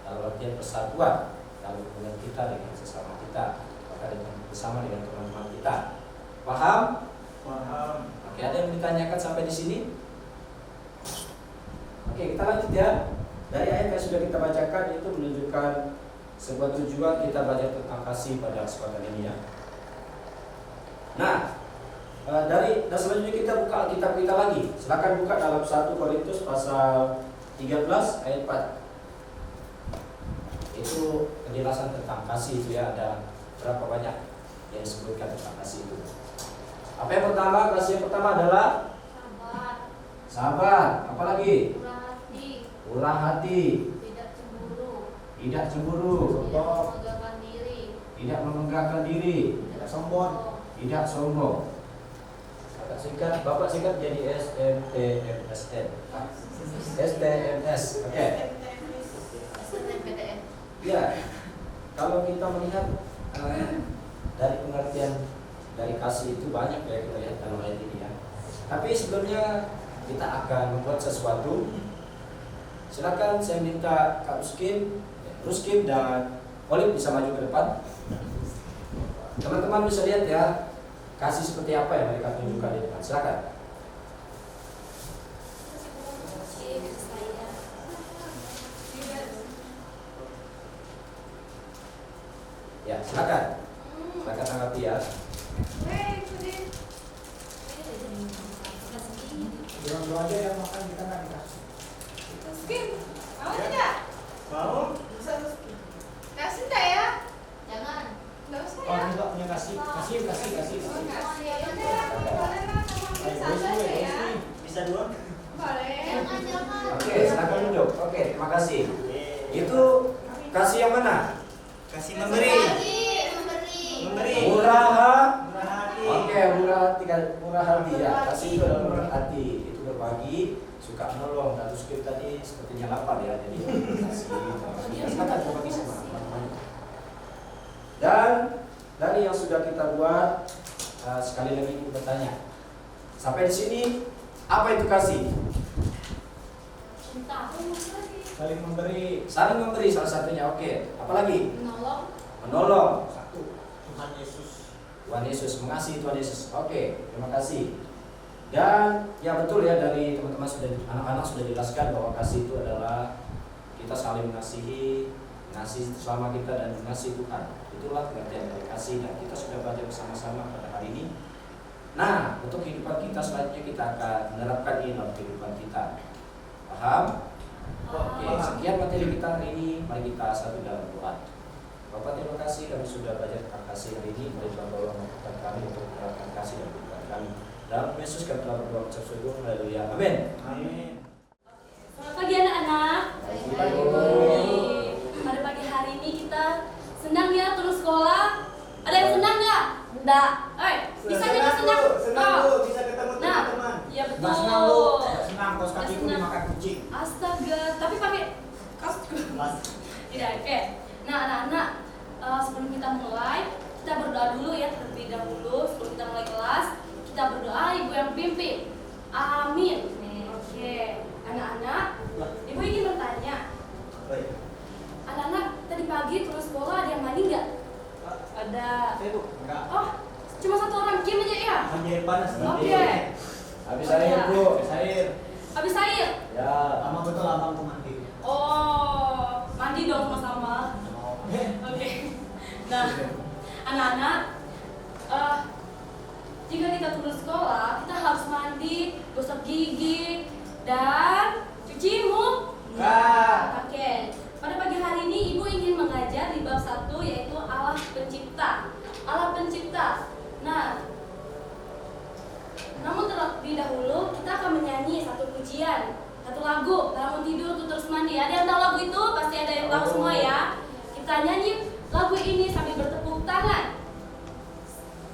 dalam artian persatuan dalam hubungan kita dengan sesama kita, bahkan bersama dengan teman-teman kita. Paham? Paham. Oke, ada yang ditanyakan sampai di sini? Oke, kita lanjut ya. Dari ayat yang sudah kita bacakan itu menunjukkan sebuah tujuan kita belajar tentang kasih pada kesempatan ini ya. Nah, dan selanjutnya kita buka Alkitab kita lagi. Silakan buka dalam 1 Korintus pasal 13 ayat 4. Itu penjelasan tentang kasih itu ya, ada berapa banyak yang disebutkan tentang kasih itu. Apa yang pertama? Kasih yang pertama adalah sabar. Apalagi? Murah hati. Tidak cemburu. Tidak memenggakkan diri. Tidak sombong. Tidak sombong. Bapak singkat jadi STMSN. STMS. Oke. Ya. Kalau kita melihat dari pengertian dari kasih itu banyak ya kita lihat dalam ayat ini ya. Tapi sebelumnya kita akan membuat sesuatu. Silakan saya minta Kak Ruskin dan Olive bisa maju ke depan. Teman-teman bisa lihat ya kasih seperti apa yang mereka tunjukkan di depan. Silakan. Ya, silakan. Silakan tanggapi ya. Dua aja yang makan kita nggak dikasih. Mau tidak? Mau? Kasih enggak ya? Jangan. Enggak usah Oh, ya. enggak punya kasih. Kasih. Kasih. Ya udah, boleh lah sama Ayo, bisa saja ya. Bisa dua? Boleh. Jangan. Oke, silakan duduk. Oke, terima kasih. Itu kasih yang mana? Kasih Memberi. Murah hati. Oke, murah hati ya. Kasih itu adalah murah hati. Itu berbagi, suka menolong. Dan terus kita tadi sepertinya lapar ya. Jadi kasih. Ya, silakan berbagi sama teman-teman. Dan dari yang sudah kita buat, sekali lagi ibu bertanya. Sampai di sini, apa itu kasih? Cinta. Saling memberi. Saling memberi salah satunya. Oke. Apalagi? Menolong. Menolong. Satu. Tuhan Yesus. Tuhan Yesus, mengasihi Tuhan Yesus. Oke, terima kasih. Dan ya betul ya dari teman-teman anak-anak sudah jelaskan bahwa kasih itu adalah kita saling mengasihi selama kita dan mengasihi Tuhan. Itulah pengertian dari kasih dan kita sudah belajar bersama-sama pada hari ini. Nah, untuk kehidupan kita selanjutnya kita akan menerapkan ini dalam kehidupan kita. Paham? Oke, sekian materi kita hari ini, mari kita satu dalam doa. Bapak terima kasih kami sudah belajar tentang kasih hari ini. Mari Tuhan tolong memampukan kami untuk menerapkan kasih dan berkat kami. Dalam Yesus kami telah berdoa ucap syukur. Haleluya. Amin. Amin. Selamat pagi anak-anak. Pada pagi hari ini kita senang ya terus sekolah. Ada yang senang nggak? Enggak. Bisa kita senang? Senang Oh. Bu, bisa ketemu Nah, teman-teman. ya betul. Nggak senang Bu, nggak senang kaos kakiku Nggak senang. dimakan kucing. Astaga, tapi pakai kaos juga. Mas. Tidak, oke. Nah, anak-anak, sebelum kita mulai, kita berdoa dulu ya terlebih dahulu. Sebelum kita mulai kelas, kita berdoa Ibu yang pimpin. Amin. Oke, anak-anak, Ibu ingin bertanya, Baik. anak-anak tadi pagi terus sekolah ada yang mandi nggak? Ada. Saya Bu, enggak. Oh, cuma satu orang, Kim aja ya? Mandi air panas. Oke. Habis air, Bu. Air. Habis air? Ya. Lama betul abang tuh mandi. Oh, mandi dong sama-sama. Oke. Nah, anak-anak, jika kita turun sekolah, kita harus mandi, gosok gigi, dan cuci Enggak. Oke. Pada pagi hari ini Ibu ingin mengajar di bab 1 yaitu Allah Pencipta. Allah Pencipta. Nah, namun terlebih dahulu kita akan menyanyi satu pujian, satu lagu, bangun tidur tuh terus mandi. Ada yang tahu lagu itu? Pasti ada yang tahu semua ya. Kita nyanyi lagu ini sambil bertepuk tangan.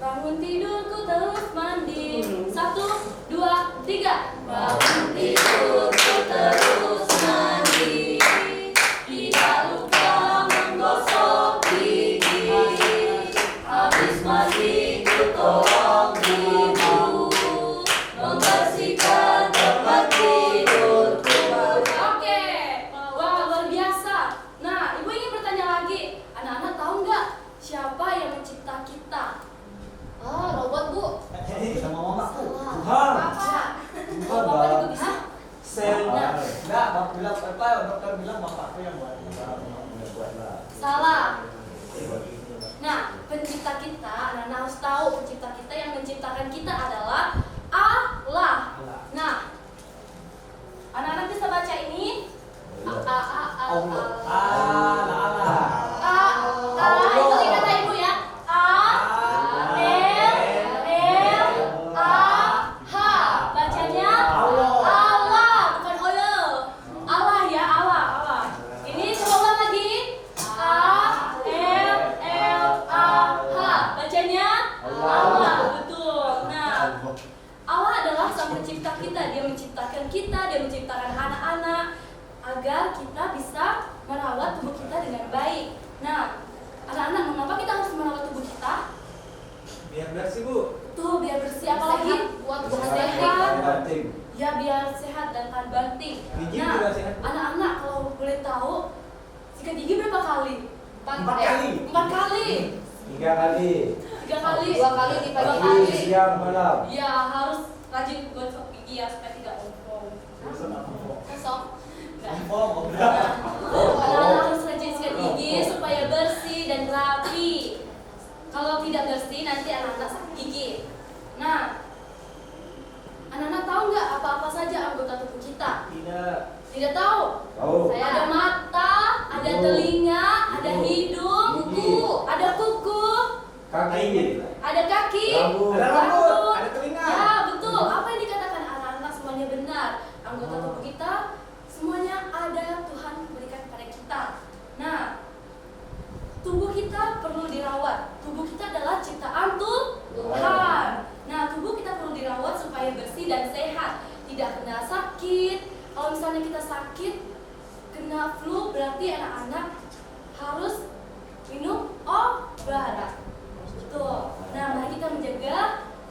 Bangun tidurku terus mandi. 1, 2, 3. Bangun tidurku terus mandi. Tidak lupa menggosok gigi. Habis mandi ku tolong ibu membersihkan tempat tidurku. Oke, wah luar biasa. Nah, Ibu ingin bertanya lagi, anak-anak tahu nggak siapa yang mencipta kita? Robot, Bu. Sama mamaku. Tuhan. Apa? Tuhan, Bapak Bang. juga bisa? Sel. Nah. Enggak, Bapak bilang apa? Dokter bilang bapakku yang buat. Salah. Nah, pencipta kita, anak-anak harus tahu pencipta kita yang menciptakan kita adalah Allah. Nah, anak-anak bisa baca ini? Allah. Itu kata Ibu ya. H. Bacanya Allah, bukan Allah. Allah ya, Allah. Ini coba ulang lagi. H. Bacanya Allah, betul. Nah, Allah adalah sang pencipta kita. Dia menciptakan kita, dia menciptakan anak-anak agar kita bisa merawat tubuh kita dengan baik. Nah, anak-anak, mengapa kita harus merawat tubuh kita? Biar bersih Bu. Tuh, biar bersih, apalagi Buat sehat. Banting. Ya, biar sehat dan tahan banting. Gigi Nah, juga sehat. anak-anak kalau boleh tahu, sikat gigi berapa kali? 4 kali. 4 kali. 3 kali. 3 kali. 2 kali di pagi Dua hari. kali. Siang, malam. Ya, harus rajin gosok gigi ya supaya tidak ompong. Kosong? Enggak. Anak-anak harus rajin sikat gigi supaya bersih dan rapi. Kalau tidak bersih nanti anak-anak sakit gigi. Nah, anak-anak tahu nggak apa-apa saja anggota tubuh kita? Tidak. Tidak tahu? Tahu. Ada mata, ada telinga, ada hidung, ada kuku, Kaki. ada kaki, Rambut. Ada rambut, ada telinga. Ya, betul. Apa yang dikatakan anak-anak semuanya benar. Anggota tubuh kita semuanya ada, Tuhan berikan kepada kita. Nah, tubuh kita perlu dirawat. Tubuh kita adalah ciptaan Tuhan. Nah, tubuh kita perlu dirawat supaya bersih dan sehat, tidak kena sakit. Kalau misalnya kita sakit, kena flu, berarti anak-anak harus minum obat. Betul. Nah, mari kita menjaga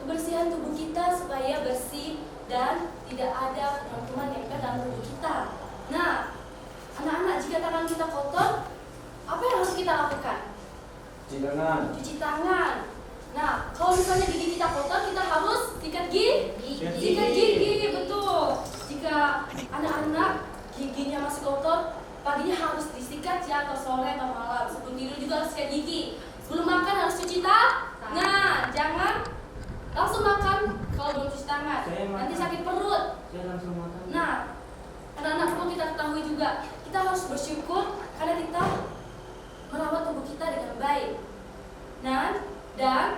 kebersihan tubuh kita supaya bersih dan tidak ada kuman-kuman yang ada dalam tubuh kita. Nah, anak-anak, jika tangan kita kotor, apa yang harus kita lakukan? Cuci tangan. Nah, kalau misalnya gigi kita kotor, kita harus sikat gigi. Sikat gigi, betul. Jika anak-anak giginya masih kotor, paginya harus disikat ya, atau sore atau malam. Sebelum tidur juga harus sikat gigi. Sebelum makan harus cuci tangan. Jangan langsung makan kalau belum cuci tangan. Nanti sakit perut. Saya langsung makan. Nah, anak-anak perlu kita ketahui juga, kita harus bersyukur karena kita merawat tubuh kita dengan baik. Dan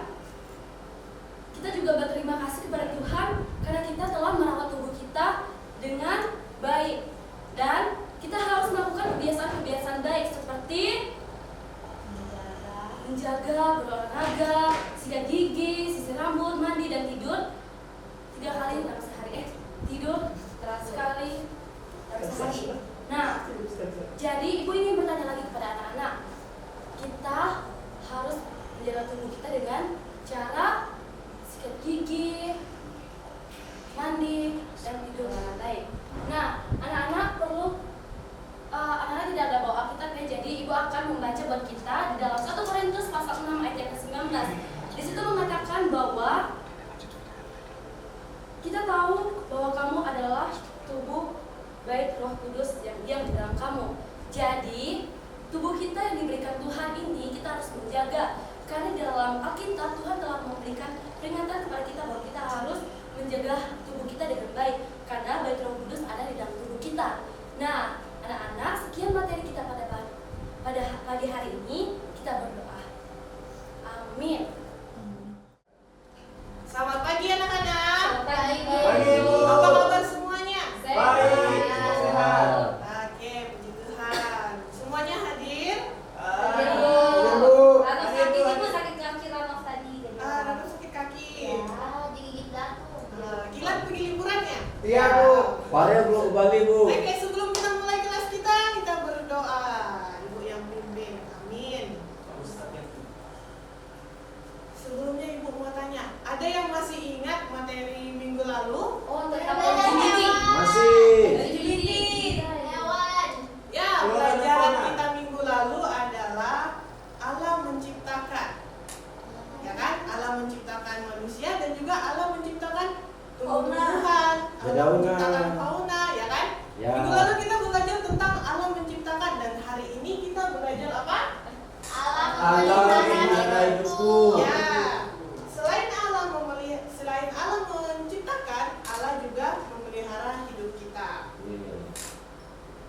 kita juga berterima kasih kepada Tuhan karena kita telah merawat tubuh kita dengan baik. Dan kita harus melakukan kebiasaan-kebiasaan baik seperti menjaga, berolahraga, sikat gigi, sisir rambut, mandi, dan tidur 3 kali dalam sehari. Tidur sekali dalam sehari. Nah, jadi ibu ingin bertanya lagi kepada anak-anak. Kita harus menjaga tubuh kita dengan cara sikat gigi, mandi, dan tidur dengan baik. Nah, anak-anak tidak ada bawa Alkitab ya, jadi ibu akan membaca buat kita di dalam 1 Korintus pasal 6 ayat yang ke-19. Di situ mengatakan bahwa kita tahu bahwa kamu adalah tubuh baik Roh Kudus yang diam di dalam kamu. Jadi tubuh kita yang diberikan Tuhan ini kita harus menjaga, karena di dalam Alkitab Tuhan telah memberikan peringatan kepada kita bahwa kita harus menjaga tubuh kita dengan baik, karena baik Roh Kudus ada di dalam tubuh kita. Nah, anak-anak, sekian materi kita pada pagi hari ini. Kita berdoa. Amin. Selamat pagi anak-anak. Selamat pagi, Bu. Pagi, Bu. Apa kabar semuanya? Baik, sehat. Oke, puji Tuhan. Semuanya hadir? Hadir, Bu. Rano sakit ibu, sakit kaki Rano tadi. Rano sakit kaki. digigit batu. Gilang pergi liburan ya? Iya, Bu. Maria belum kembali, Bu. Oke, sebelum kita mulai kelas kita berdoa. Ibu yang pimpin. Amin. Sebelumnya Ibu mau tanya, ada yang masih ingat materi minggu lalu? Oh, tentang Hewan. Masih. Hewan. Ya, pelajaran kita minggu lalu adalah Allah menciptakan. Ya kan? Allah menciptakan manusia dan juga Allah menciptakan tumbuh-tumbuhan, Allah menciptakan fauna, ya kan? Ya. Minggu lalu kita belajar tentang Allah menciptakan dan hari ini kita belajar apa? Allah memelihara hidupku. Ya. Selain Allah menciptakan, Allah juga memelihara hidup kita.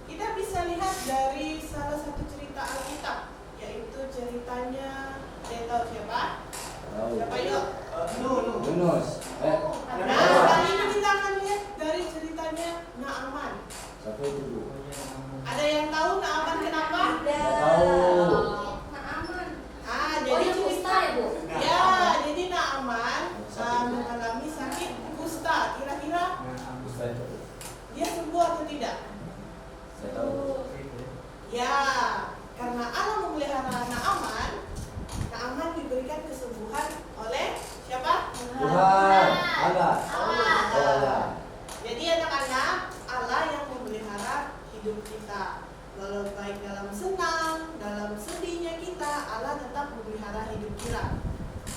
Kita bisa lihat dari salah satu cerita Alkitab, yaitu ceritanya, ada tahu siapa? Siapa yuk? Yunus. Nah, kali ini kita akan lihat dari ceritanya Naaman. Siapa itu, Bu? Ada yang tahu Naaman kenapa? Nggak tahu. Jadi yang kusta ya, Bu? Ya, jadi Naaman mengalami sakit kusta. Kira-kira Saya tahu. dia sembuh atau tidak? Saya tahu. Ya, karena Allah memelihara Naaman, Naaman diberikan kesembuhan oleh siapa? Tuhan. Allah. Allah. Jadi anak-anak, Allah yang memelihara hidup kita. Walau baik dalam senang, dalam sedihnya kita, Allah tetap memelihara hidup kita.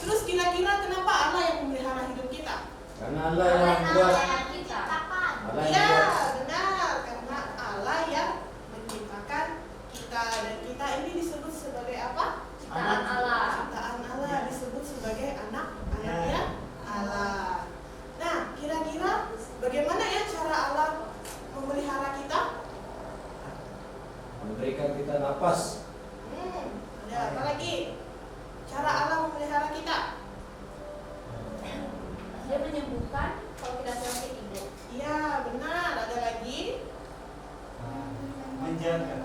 Terus kira-kira kenapa Allah yang memelihara hidup kita? Karena Allah yang buat. Allah yang Ya, buat. benar. Karena Allah yang menciptakan kita. Dan kita ini disebut sebagai apa? Ciptaan Allah. Ciptaan Allah, disebut sebagai anak-anaknya Allah. Nah, kira-kira bagaimana ya cara Allah memelihara kita? Memberikan kita napas. Ada apa lagi? Cara Allah memelihara kita? Dia menyembuhkan kalau kita sakit, Ibu. Iya, benar. Ada lagi? Menjaga.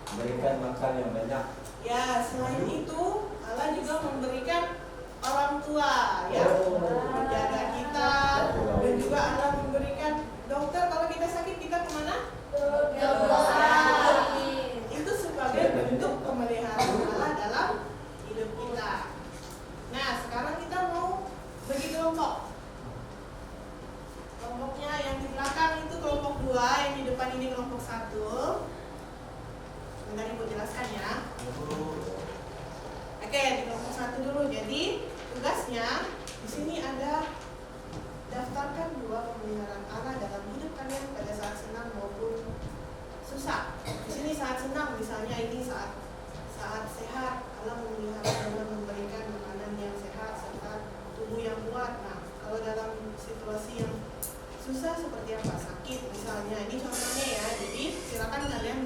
Memberikan makan yang banyak. Ya, selain itu Allah juga memberikan orang tua, ya, Oh. menjaga kita, dan juga Allah memberikan dokter. Kalau kita sakit kita kemana? Dokter. Itu sebagai bentuk pemeliharaan Allah dalam hidup kita. Nah, sekarang kita mau bagi kelompok. Kelompoknya yang di belakang itu kelompok 2, yang di depan ini kelompok 1. Sebentar Ibu jelaskan ya. Oke, di kelompok 1 dulu. Jadi tugasnya di sini ada daftarkan 2 pemeliharaan Allah dalam hidup kalian pada saat senang maupun susah. Di sini saat senang, misalnya ini saat sehat, Allah memelihara dengan memberikan makanan yang sehat serta tubuh yang kuat. Nah, kalau dalam situasi yang susah seperti apa? Sakit misalnya, ini contohnya ya. Jadi silakan kalian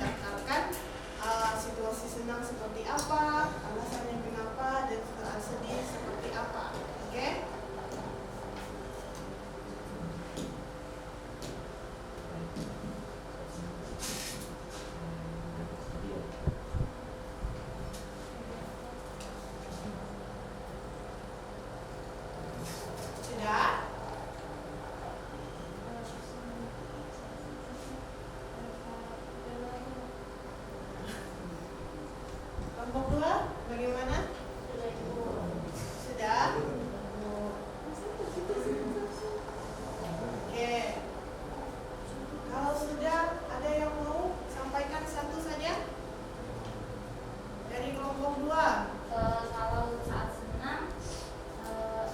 Bagaimana? Sudah? Oke. Kalau sudah, ada yang mau sampaikan satu saja? Dari kelompok 2. Kalau saat senang,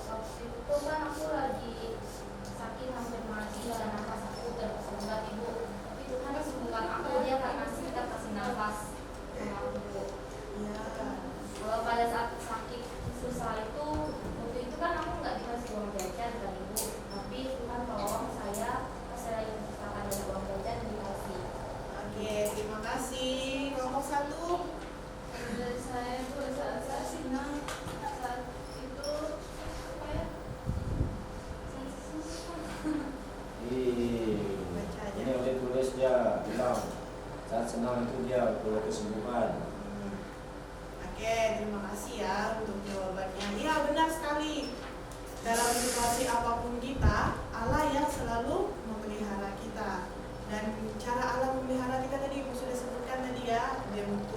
waktu itu kan aku lagi sakit hampir mati dan nafas aku tersendat ibu. Tapi Tuhan sembuhkan aku dia karena kita kasih nafas sama aku. Ya. Kalau pada saat sakit susah itu, waktu itu kan aku nggak dikasih uang jajan kan ibu. Tapi Tuhan tolong saya pas saya lagi misalkan ada uang jajan dikasih. Oke, terima kasih. Kelompok 1. Dari saya itu saat saya senang, saat itu apa ya? Baca aja. Ini udah tulis dia bilang saat senang itu dia perlu kesembuhan. Oke, terima kasih ya untuk jawabannya. Iya, benar sekali. Dalam situasi apapun kita, Allah yang selalu memelihara kita. Dan cara Allah memelihara kita tadi Ibu sudah sebutkan tadi ya.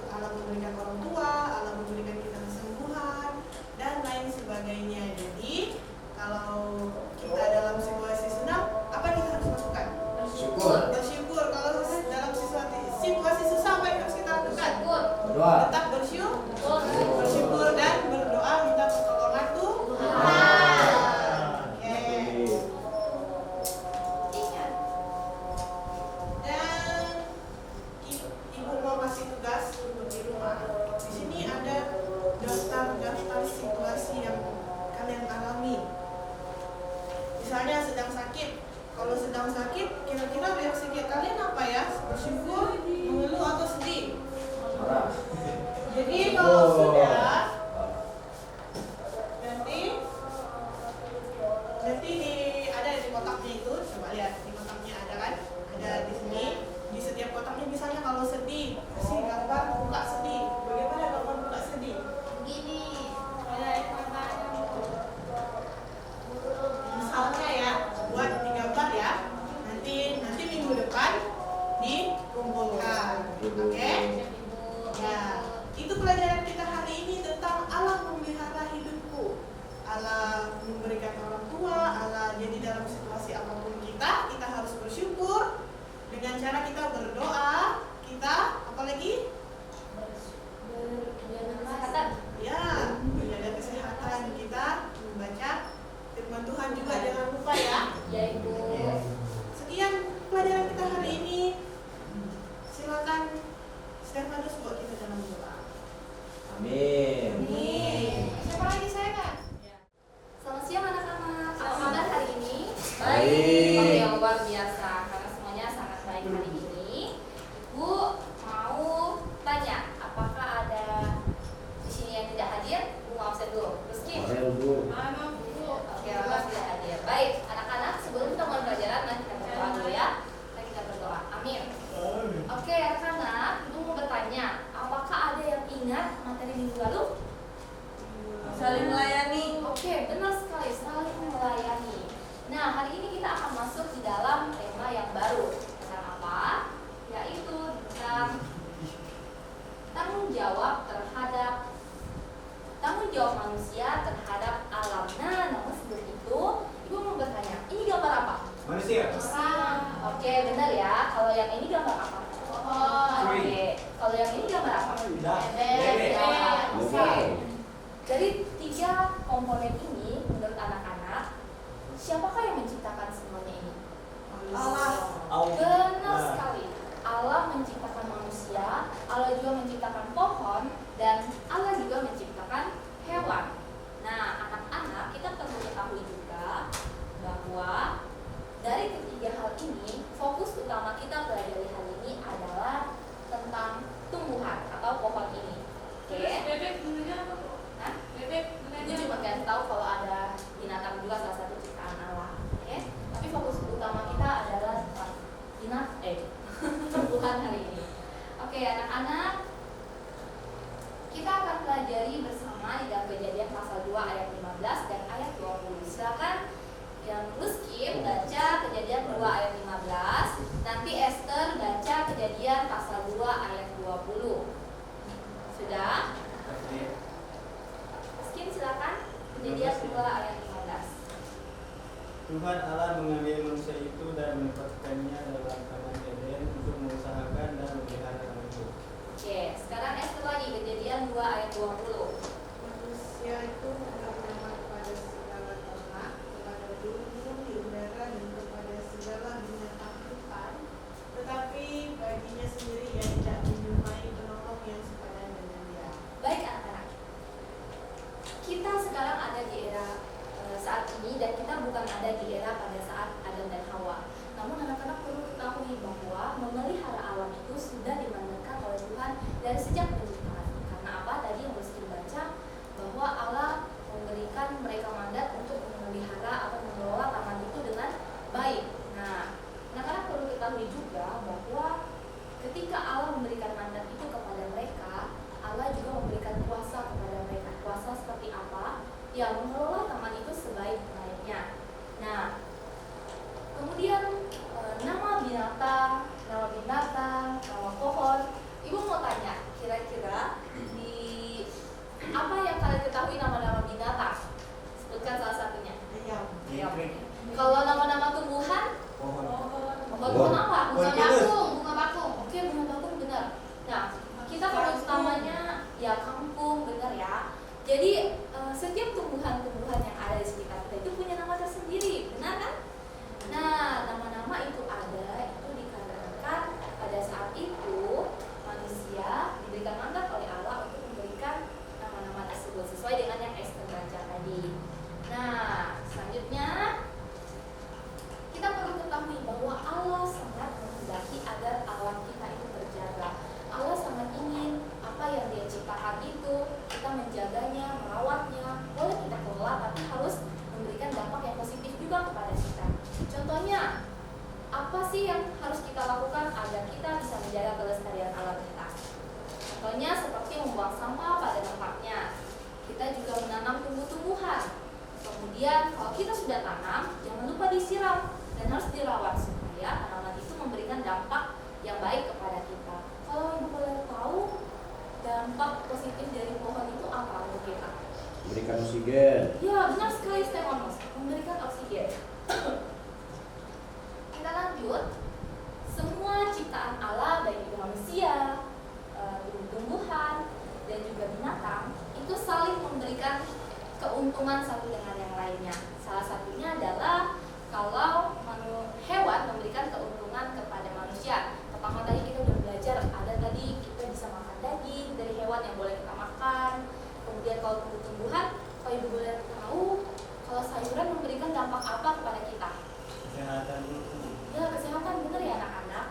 Allah memberikan orang tua, Allah memberikan kita kesembuhan dan lain sebagainya. Jadi kalau kita dalam situasi senang, apa yang kita harus lakukan? Bersyukur. Bersyukur. Kalau dalam situasi susah, apa yang harus kita lakukan? Berdoa. Tetap bersyukur dan berdoa minta pertolongan Tuhan. Oke. Dan Ibu mau kasih tugas untuk di rumah. Di sini ada daftar situasi yang kalian alami. Misalnya sedang sakit. Kalau sedang sakit, kira-kira reaksi kalian apa ya? Bersyukur, mengeluh atau sedih? Marah. Jadi kalau sudah nanti ada di kotaknya itu, coba lihat di kotaknya ada kan? Ada di sini. Di setiap kotaknya misalnya kalau sedih, kasih gambar buka sedih. Bagaimana gambar buka sedih? Begini, Misalnya ya, buat digambar ya. Nanti minggu depan dikumpulkan. Oke? Ya, itu pelajaran kita hari ini tentang Allah memelihara hidupku. Allah memberikan orang tua, Allah jadi dalam situasi apapun kita harus bersyukur dengan cara kita berdoa, kita apalagi? Ya, menjaga kesehatan kita, membaca firman Tuhan juga jangan lupa ya. ya ibu. Sekian pelajaran kita hari ini. Silakan Stefanus buat kita dalam doa. Amin. Amin. Siapa lagi saya kan? Selamat siang anak-anak. Apa kabar hari ini? Baik. Oke, yang luar biasa karena semuanya sangat baik hari ini. Ibu mau tanya, apakah ada di sini yang tidak hadir? Ibu mau absen dulu. Rizky. Bu. Oke, Rabbas tidak hadir. Baik, anak-anak sebelum kita mulai pelajaran, mari kita berdoa dulu ya. Mari kita berdoa. Amin. Oke, anak-anak, Ibu mau bertanya, apakah ada yang ingat materi minggu lalu? Saling melayani. Oke, benar sekali, saling melayani. Nah, hari ini kita akan masuk di dalam tema yang baru. Tentang apa? Yaitu tentang tanggung jawab manusia terhadap alam. Nah, namun sebelum itu, Ibu mau bertanya, ini gambar apa? Manusia. Oke, benar ya. Kalau yang ini gambar apa? Oke. Kalau yang ini gambar apa? Bebek. Oke. Dari 3 komponen ini, menurut anak-anak, siapakah yang menciptakan semuanya ini? Allah. Benar sekali. Allah menciptakan manusia, Allah juga menciptakan pohon, dan Allah juga menciptakan hewan. Nah, anak-anak, kita perlu ketahui juga bahwa dari ketiga hal ini, fokus utama kita pelajari hal ini adalah tentang tumbuhan atau pohon ini. Oke? Bebek gunanya apa? Hah? Bebek Gue cuma kasih tahu kalau ada binatang juga salah satu ciptaan Allah. Oke? Tapi fokus utama kita adalah tentang tumbuhan hari ini. Oke, anak-anak, kita akan pelajari bersama di dalam Kejadian pasal 2 ayat 15 dan ayat 20. Silakan yang skip baca Kejadian 2 ayat 15. Nanti Esther baca Kejadian pasal 2 ayat 20. Sudah? Tuhan Allah mengambil manusia itu dan menempatkannya dalam taman Eden untuk mengusahakan dan memelihara taman itu. Oke, sekarang Esther lagi, Kejadian 2 ayat 20. Manusia itu memberi nama kepada segala ternak, kepada burung di udara dan kepada segala binatang hutan, tetapi baginya sendiri ia tidak menjumpai penolong yang sepadan dengan dia. Baik anak-anak, kita sekarang ada di era saat ini dan kita bukan ada di era pada saat Adam dan Hawa. Namun anak-anak perlu ketahui bahwa memelihara alam itu sudah dimandatkan oleh Tuhan dari sejak penciptaan. Karena apa? Tadi yang harus dibaca bahwa Allah memberikan mereka mandat untuk memelihara atau mengelola taman itu dengan baik. Nah, anak-anak perlu ketahui juga bahwa ketika Allah memberikan mandat itu kepada mereka, Allah juga memberikan kuasa kepada mereka. Kuasa seperti apa? Ya, mengelola taman itu sebaik-baiknya. Nah, kemudian nama binatang, nama pohon. Ibu mau tanya, kira-kira di apa yang kalian ketahui nama-nama binatang? Sebutkan salah satunya. Ayam. Kalau nama-nama tumbuhan, Pohon. pohon apa? Bunga Pohon pinus. bakung, bunga bakung. Oke, bunga bakung benar. Nah, kita kalau utamanya ya kangkung, benar ya. Jadi setiap tumbuhan-tumbuhan yang ada di sekitar kita itu punya nama tersendiri, benar kan? Nah, nama-nama itu ada itu dikarenakan pada saat itu manusia diberikan mandat oleh Allah untuk memberikan nama-nama tersebut sesuai dengan yang Esther baca tadi. Nah, selanjutnya kita perlu ketahui bahwa Allah sangat menghendaki agar alam kita itu terjaga. Allah sangat ingin apa yang Dia ciptakan itu kita menjaganya, merawatnya. Boleh kita kelola, tapi harus memberikan dampak yang positif juga kepada kita. Contohnya, apa sih yang harus kita lakukan agar kita bisa menjaga kelestarian alam kita? Contohnya seperti membuang sampah pada tempatnya. Kita juga menanam tumbuh-tumbuhan. Kemudian kalau kita sudah tanam, jangan lupa disiram dan harus dirawat supaya tanaman itu memberikan dampak yang baik kepada kita. Kalau ibu boleh tahu, dampak positif dari pohon itu apa untuk kita? Memberikan oksigen. Ya, benar sekali Stefanos, memberikan oksigen. Kita lanjut. Semua ciptaan Allah, baik itu manusia, tumbuhan, dan juga binatang, itu saling memberikan keuntungan satu dengan yang lainnya. Salah satunya adalah kalau hewan memberikan keuntungan kepada manusia. Pertama tadi kita udah belajar, ada tadi kita bisa makan daging dari hewan yang boleh kita makan. Kemudian kalau tumbuh-tumbuhan, kalau ibu boleh tahu, kalau sayuran memberikan dampak apa kepada kita? Kesehatan dulu. Ya, kesehatan, benar ya anak-anak.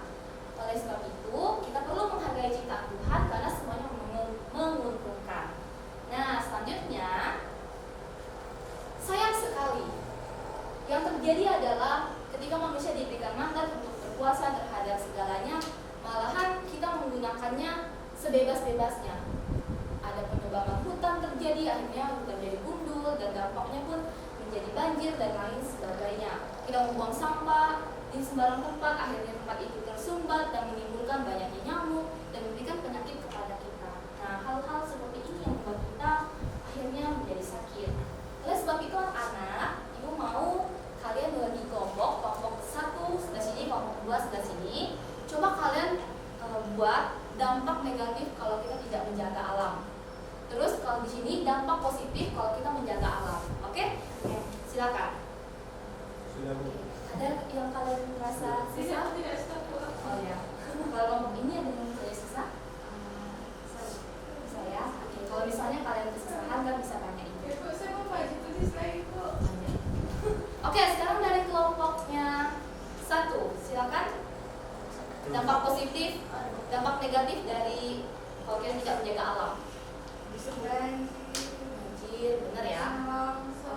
Oleh sebab itu, kita perlu menghargai ciptaan Tuhan karena semuanya menguntungkan. Nah, selanjutnya, sayang sekali yang terjadi adalah ketika manusia diberikan mandat untuk berkuasa terhadap segalanya, malahan kita menggunakannya sebebas-bebasnya. Ada penebangan hutan terjadi, akhirnya hutan jadi gundul dan dampaknya pun menjadi banjir dan lain sebagainya. Kita membuang sampah di sembarang tempat, akhirnya tempat itu tersumbat dan menimbulkan banyaknya nyamuk dan memberikan penyakit kepada kita. Nah, hal-hal seperti ini yang membuat kita akhirnya menjadi sakit. Oleh sebab itu anak-anak, ibu mau kalian bagi kelompok 1 sebelah sini, kelompok 2 sebelah sini. Coba kalian buat dampak negatif kalau kita tidak menjaga alam. Terus kalau di sini dampak positif kalau kita menjaga alam. Oke? Silakan. Sudah Bu. Ada yang kalian merasa susah? Oh ya. Kalau ini ada yang saya susah? Bisa ya? Oke. Kalau misalnya kalian kesusahan kan bisa tanya ibu. Oke, sekarang dari kelompoknya 1, silakan. Dampak positif, dampak negatif dari kalau kita tidak menjaga alam. Banjir, benar ya?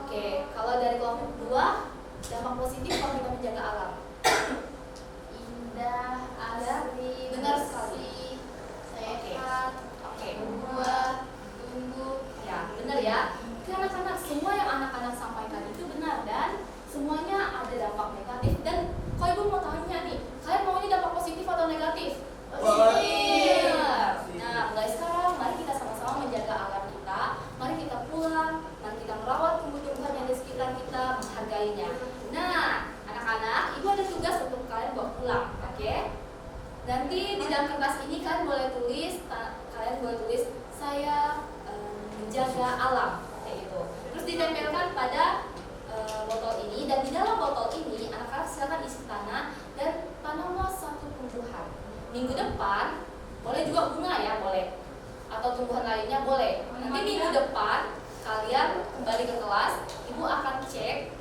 Oke, kalau dari kelompok 2, dampak positif kalau kita menjaga alam. Indah, asri, benar sekali. Sehat, oke, buah, tumbuh, ya, benar ya. Karena semua yang anak-anak sampaikan itu benar dan semuanya ada dampak negatif. Dan kalau ibu mau tanya nih, kalian maunya dampak positif atau negatif? Positif. Nah, mulai sekarang mari kita sama-sama menjaga alam kita. Mari kita pulang, mari kita merawat tumbuh-tumbuhan yang di sekitar kita, menghargainya. Nah, Nanti di dalam kertas ini kalian boleh tulis saya menjaga alam kayak gitu. Terus ditempelkan pada botol ini, dan di dalam botol ini anak-anak silakan isi tanah dan tanamlah satu tumbuhan. Minggu depan boleh juga bunga ya, boleh, atau tumbuhan lainnya boleh. Nanti minggu depan kalian kembali ke kelas, ibu akan cek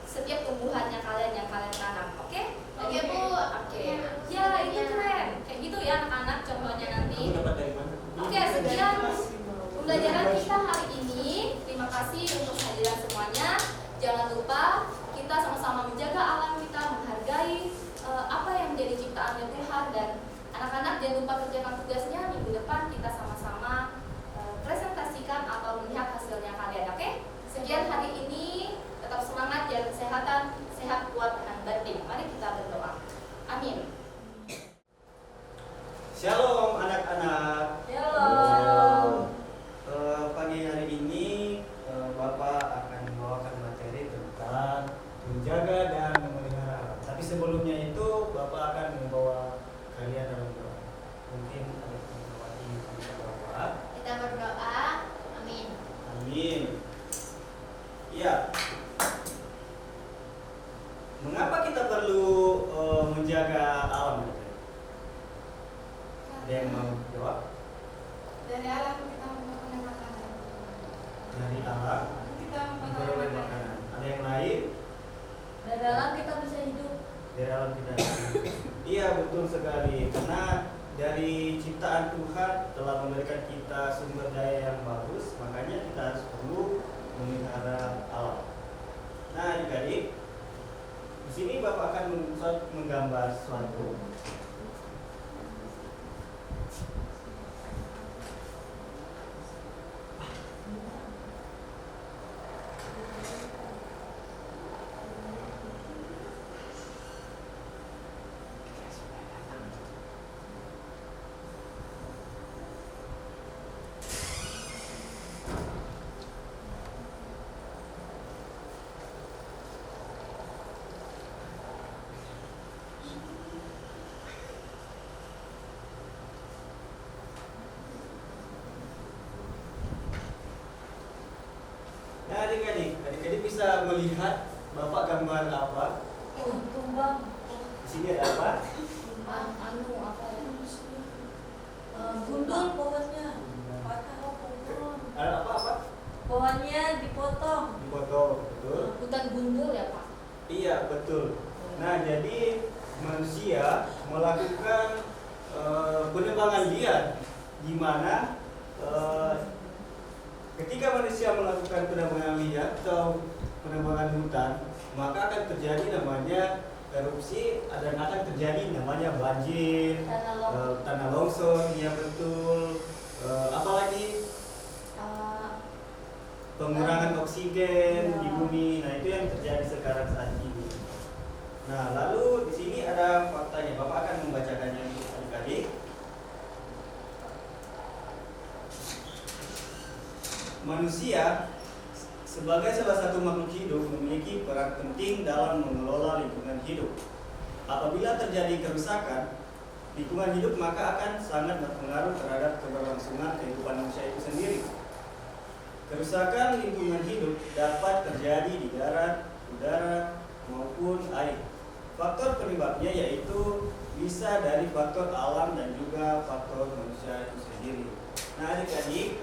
setiap tumbuhannya kalian yang kalian tanam. Oke? Oke Bu. Oke. Ya itu keren. Kayak gitu ya anak-anak contohnya nanti. Kamu dapat dari mana? Oke, sekian pembelajaran kita hari ini. Terima kasih untuk kehadiran semuanya. Jangan lupa kita sama-sama menjaga alam kita, menghargai apa yang menjadi ciptaannya Tuhan, dan anak-anak jangan lupa kerjakan tugasnya. Minggu depan kita sama-sama presentasikan atau melihat hasilnya kalian. Oke? Sekian hari ini. Tetap semangat, jaga kesehatan, sehat, kuat, dan batin. Mari kita berdoa. Amin. Shalom anak-anak. Shalom. Pagi hari ini Bapak akan membawakan materi tentang menjaga dan memelihara alam. Tapi sebelumnya itu Bapak akan membawa kalian dalam doa. Mungkin ada yang melewati Bapak. Kita berdoa. Amin. Amin. Ya. Mengapa kita perlu menjaga alam? Ada yang mau jawab? Dari alam kita memakan makanan. Dari alam Kita memperoleh memakan makanan. makanan. Ada yang lain? Dari dalam kita bisa hidup. Dari alam kita. Iya, betul sekali. Karena dari ciptaan Tuhan telah memberikan kita sumber daya yang bagus, makanya kita harus perlu memelihara alam. Nah, adik-adik, di sini Bapak akan menggambar sesuatu. Nah, adik-adik bisa melihat Bapak gambar apa? Tumbang. Di sini ada apa? Apa ya? Gundul pohonnya. Patah pohon. Ada apa? Pohonnya dipotong. Dipotong, betul? Hutan gundul ya Pak? Iya, betul. Nah, jadi manusia melakukan penebangan liar, di mana ketika manusia melakukan penebangan liar atau penebangan hutan, maka akan terjadi namanya erupsi, dan akan terjadi namanya banjir, tanah longsor, ya betul. Apalagi pengurangan oksigen di bumi. Nah, itu yang terjadi sekarang saat ini. Nah, lalu di sini ada faktanya. Bapak akan membacakannya untuk adik-adik. Manusia sebagai salah satu makhluk hidup memiliki peran penting dalam mengelola lingkungan hidup. Apabila terjadi kerusakan lingkungan hidup, maka akan sangat berpengaruh terhadap keberlangsungan kehidupan manusia itu sendiri. Kerusakan lingkungan hidup dapat terjadi di darat, udara, maupun air. Faktor penyebabnya yaitu bisa dari faktor alam dan juga faktor manusia itu sendiri. Nah, adik-adik,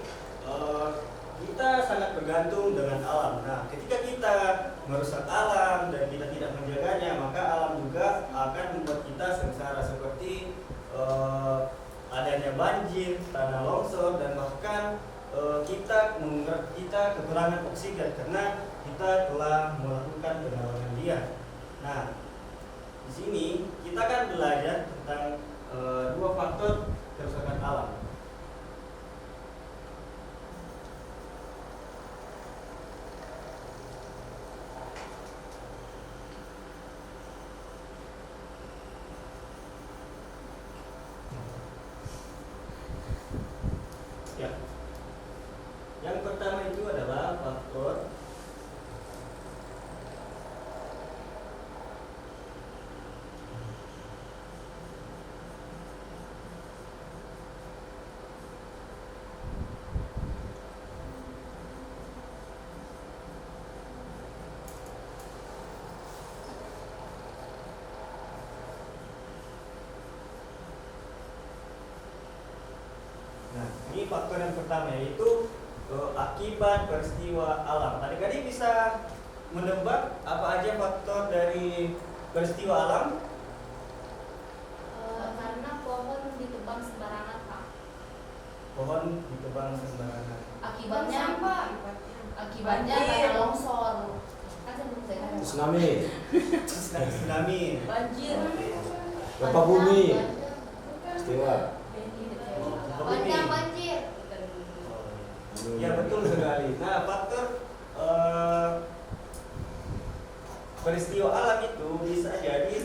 kita sangat bergantung dengan alam. Nah, ketika kita merusak alam dan kita tidak menjaganya, maka alam juga akan membuat kita sengsara, seperti adanya banjir, tanah longsor, dan bahkan kita kekurangan oksigen karena kita telah melakukan penebangan liar. Nah, di sini kita akan belajar tentang dua faktor kerusakan alam. Ya. Yang pertama itu adalah faktor Nah, ini faktor yang pertama yaitu akibat peristiwa alam. Adik-adik bisa menebak apa aja faktor dari peristiwa alam? Karena pohon ditebang sembarangan, Pak. Pohon ditebang sembarangan. Akibatnya Akibatnya karena longsor. Kan saya ngomong. Tsunami, Tsunami. Banjir. gempa bumi, Banjir. peristiwa. Banjir. Ya betul sekali. Nah, faktor peristiwa alam itu bisa jadi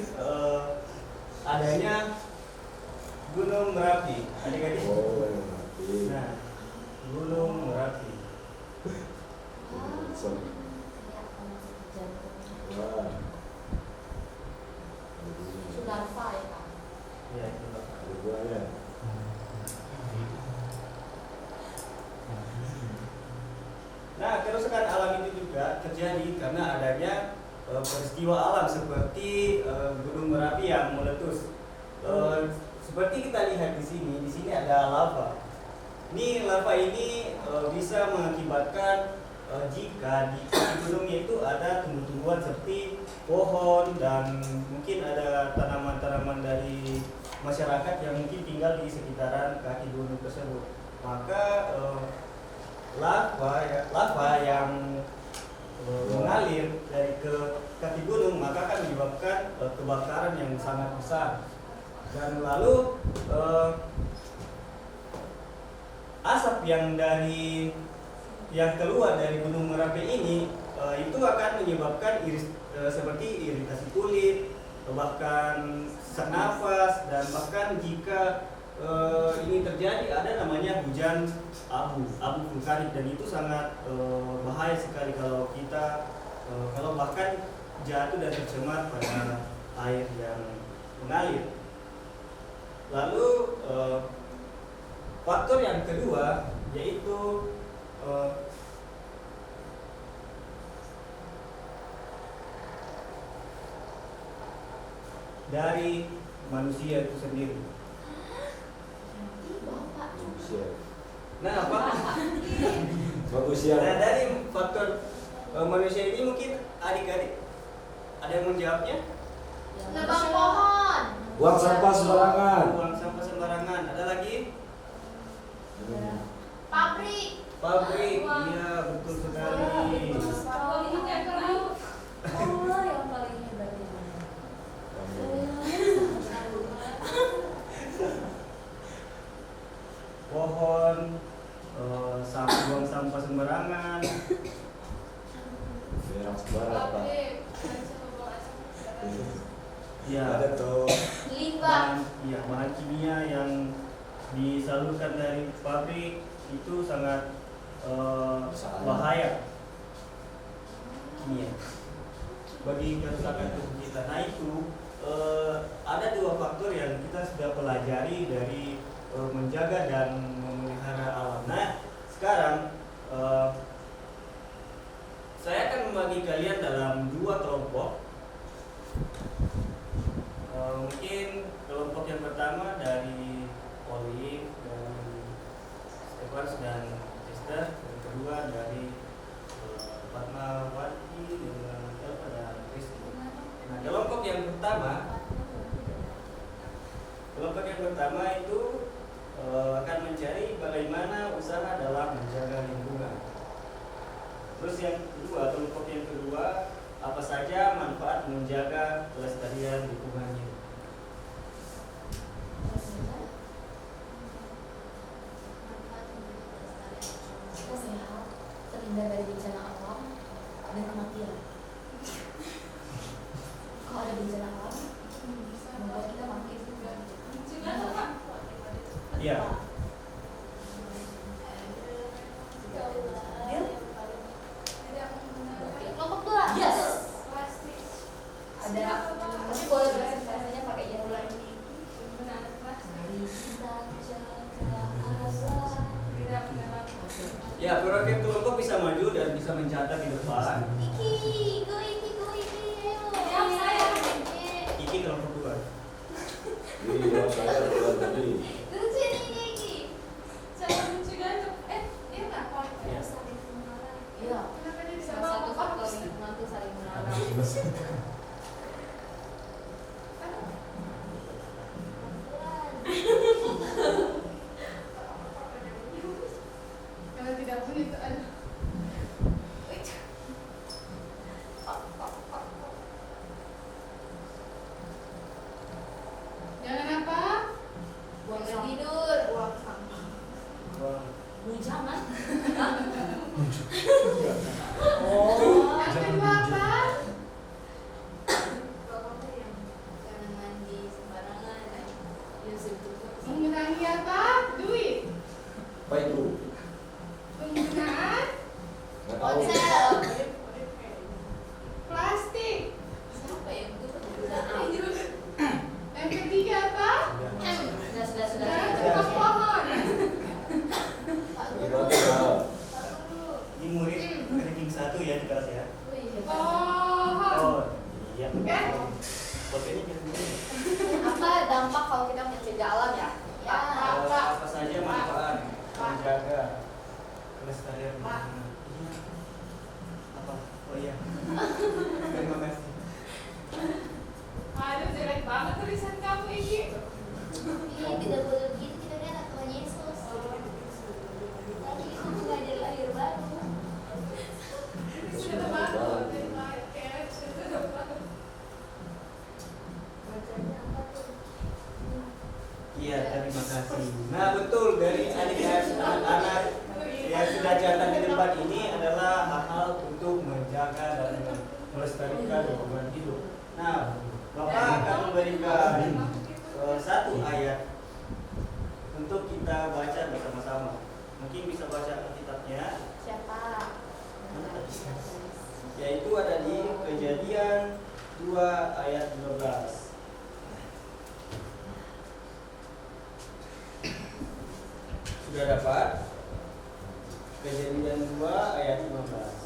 adanya Gunung Merapi. Adik-adik. Oh, Nah, Gunung Merapi. wah, Sunarfa ya, Pak. Ya, itu Pak. ada buaya. Nah, kerusakan alam itu juga terjadi karena adanya peristiwa alam seperti Gunung Merapi yang meletus. Seperti kita lihat di sini ada lava. Ini lava ini bisa mengakibatkan jika di kaki gunungnya itu ada tumbuh-tumbuhan seperti pohon dan mungkin ada tanaman-tanaman dari masyarakat yang mungkin tinggal di sekitaran kaki gunung tersebut. Maka lava yang mengalir dari ke kaki gunung maka akan menyebabkan kebakaran yang sangat besar. Dan lalu asap yang keluar dari Gunung Merapi ini itu akan menyebabkan seperti iritasi kulit, bahkan sesak nafas, dan bahkan jika ini terjadi ada namanya hujan abu vulkanik, dan itu sangat bahaya sekali kalau kita kalau bahkan jatuh dan tercemar pada air yang mengalir. Lalu faktor yang kedua yaitu dari manusia itu sendiri. Nah, apa? Bagus ya. Nah, dari faktor manusia ini mungkin adik-adik ada yang menjawabnya? Nebang pohon. Buang sampah sembarangan. Buang sampah sembarangan. Ada lagi? Pabrik. Pabrik. Iya, betul sekali. Allah yang paling hebat ini. Pohon, buang sampah sembarangan. Berak sembarangan, Pak. Ya, Ada tuh. Limbah. bahan kimia yang disalurkan dari pabrik itu sangat bahaya kimia bagi kerusakan tubuh kita. Nah itu ada dua faktor yang kita sudah pelajari dari menjaga dan memelihara alam. Nah sekarang saya akan membagi kalian dalam dua kelompok. Mungkin kelompok yang pertama dari Olive, dari Stefanus dan Esther, yang kedua dari Fatmawati dengan Elva dan Kristi. Nah, kelompok yang pertama itu akan mencari bagaimana usaha dalam menjaga lingkungan. Terus yang kedua, kelompok yang kedua, apa saja manfaat menjaga kelestarian lingkungannya. Kita sehat, terhindar dari bencana alam dan kematian. Kalau ada bencana alam, membuat kita makin Iya. kelompok dua. Yes. Ada masih boleh bahasanya pakai yang lain. Mari kita jaga alam. Ya, perwakilan kelompok bisa maju dan bisa mencatat di depan. Iki, go iki, ayo. Siap, saya. Iki kelompok 2. Iya, saya keluar tadi. Terus sini iki. Apa itu? Penggunaan Nggak tahu. plastik. Siapa yang itu? Yang ketiga apa? Sudah. Tebang pohon. Itu apa? Ini murid ranking 1 ya di kelas ya. Pohon. Oh, iya. Kan? Fotonya jangan dulu. Apa dampak kalau kita menjaga alam ya? Ya. Apa saja manfaat menjaga kelestarian lingkungan? Iya. Apa? Oh iya. Terima kasih. Aduh, jelek banget tulisan kamu ini. Iya, tidak boleh begitu, kita kan anak Tuhan Yesus. Tadi itu mengajar lahir baru. Sudah banget. Sudah banget. Bacanya apa tuh? Iya, terima kasih. Nah, betul dari anak-anak yang sudah catat di tempat ini adalah hal-hal untuk menjaga dan melestarikan lingkungan hidup. Nah, Bapak akan memberikan satu ayat untuk kita baca bersama-sama. Mungkin bisa baca Alkitabnya, Siapa? yaitu ada di Kejadian 2 ayat 12. Sudah dapat? Kejadian 2 ayat 15.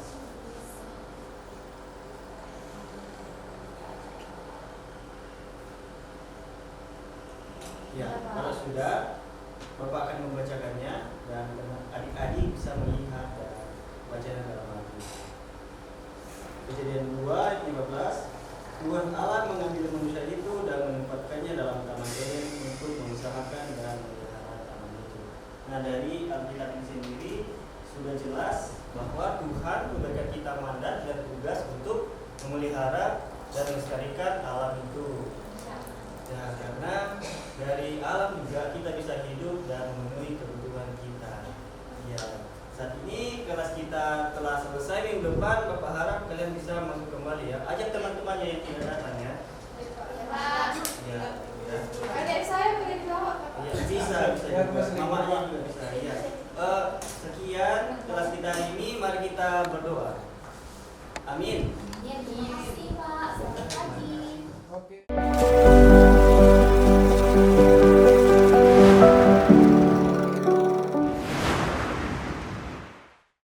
Ya, kalau sudah, Bapak akan membacakannya dan adik-adik bisa melihat dan bacaan dalam hati. Kejadian 2 ayat 15. Tuhan Allah mengambil manusia itu dan menempatkannya dalam taman Eden untuk mengusahakan dan memelihara taman itu. Nah, dari Alkitab ini sendiri sudah jelas bahwa Tuhan memberikan kita mandat dan tugas untuk memelihara dan melestarikan alam itu. Ya, karena dari alam juga kita bisa hidup dan memenuhi kebutuhan kita. Ya, saat ini kelas kita telah selesai. Minggu depan Bapak harap kalian bisa masuk kembali ya. Ajak teman-temannya yang tidak datang ya. Ya, ya. Adik saya boleh dibawa. Ya, bisa juga. Mamanya juga bisa. Ya. Sekian kelas kita hari ini. Mari kita berdoa. Amin.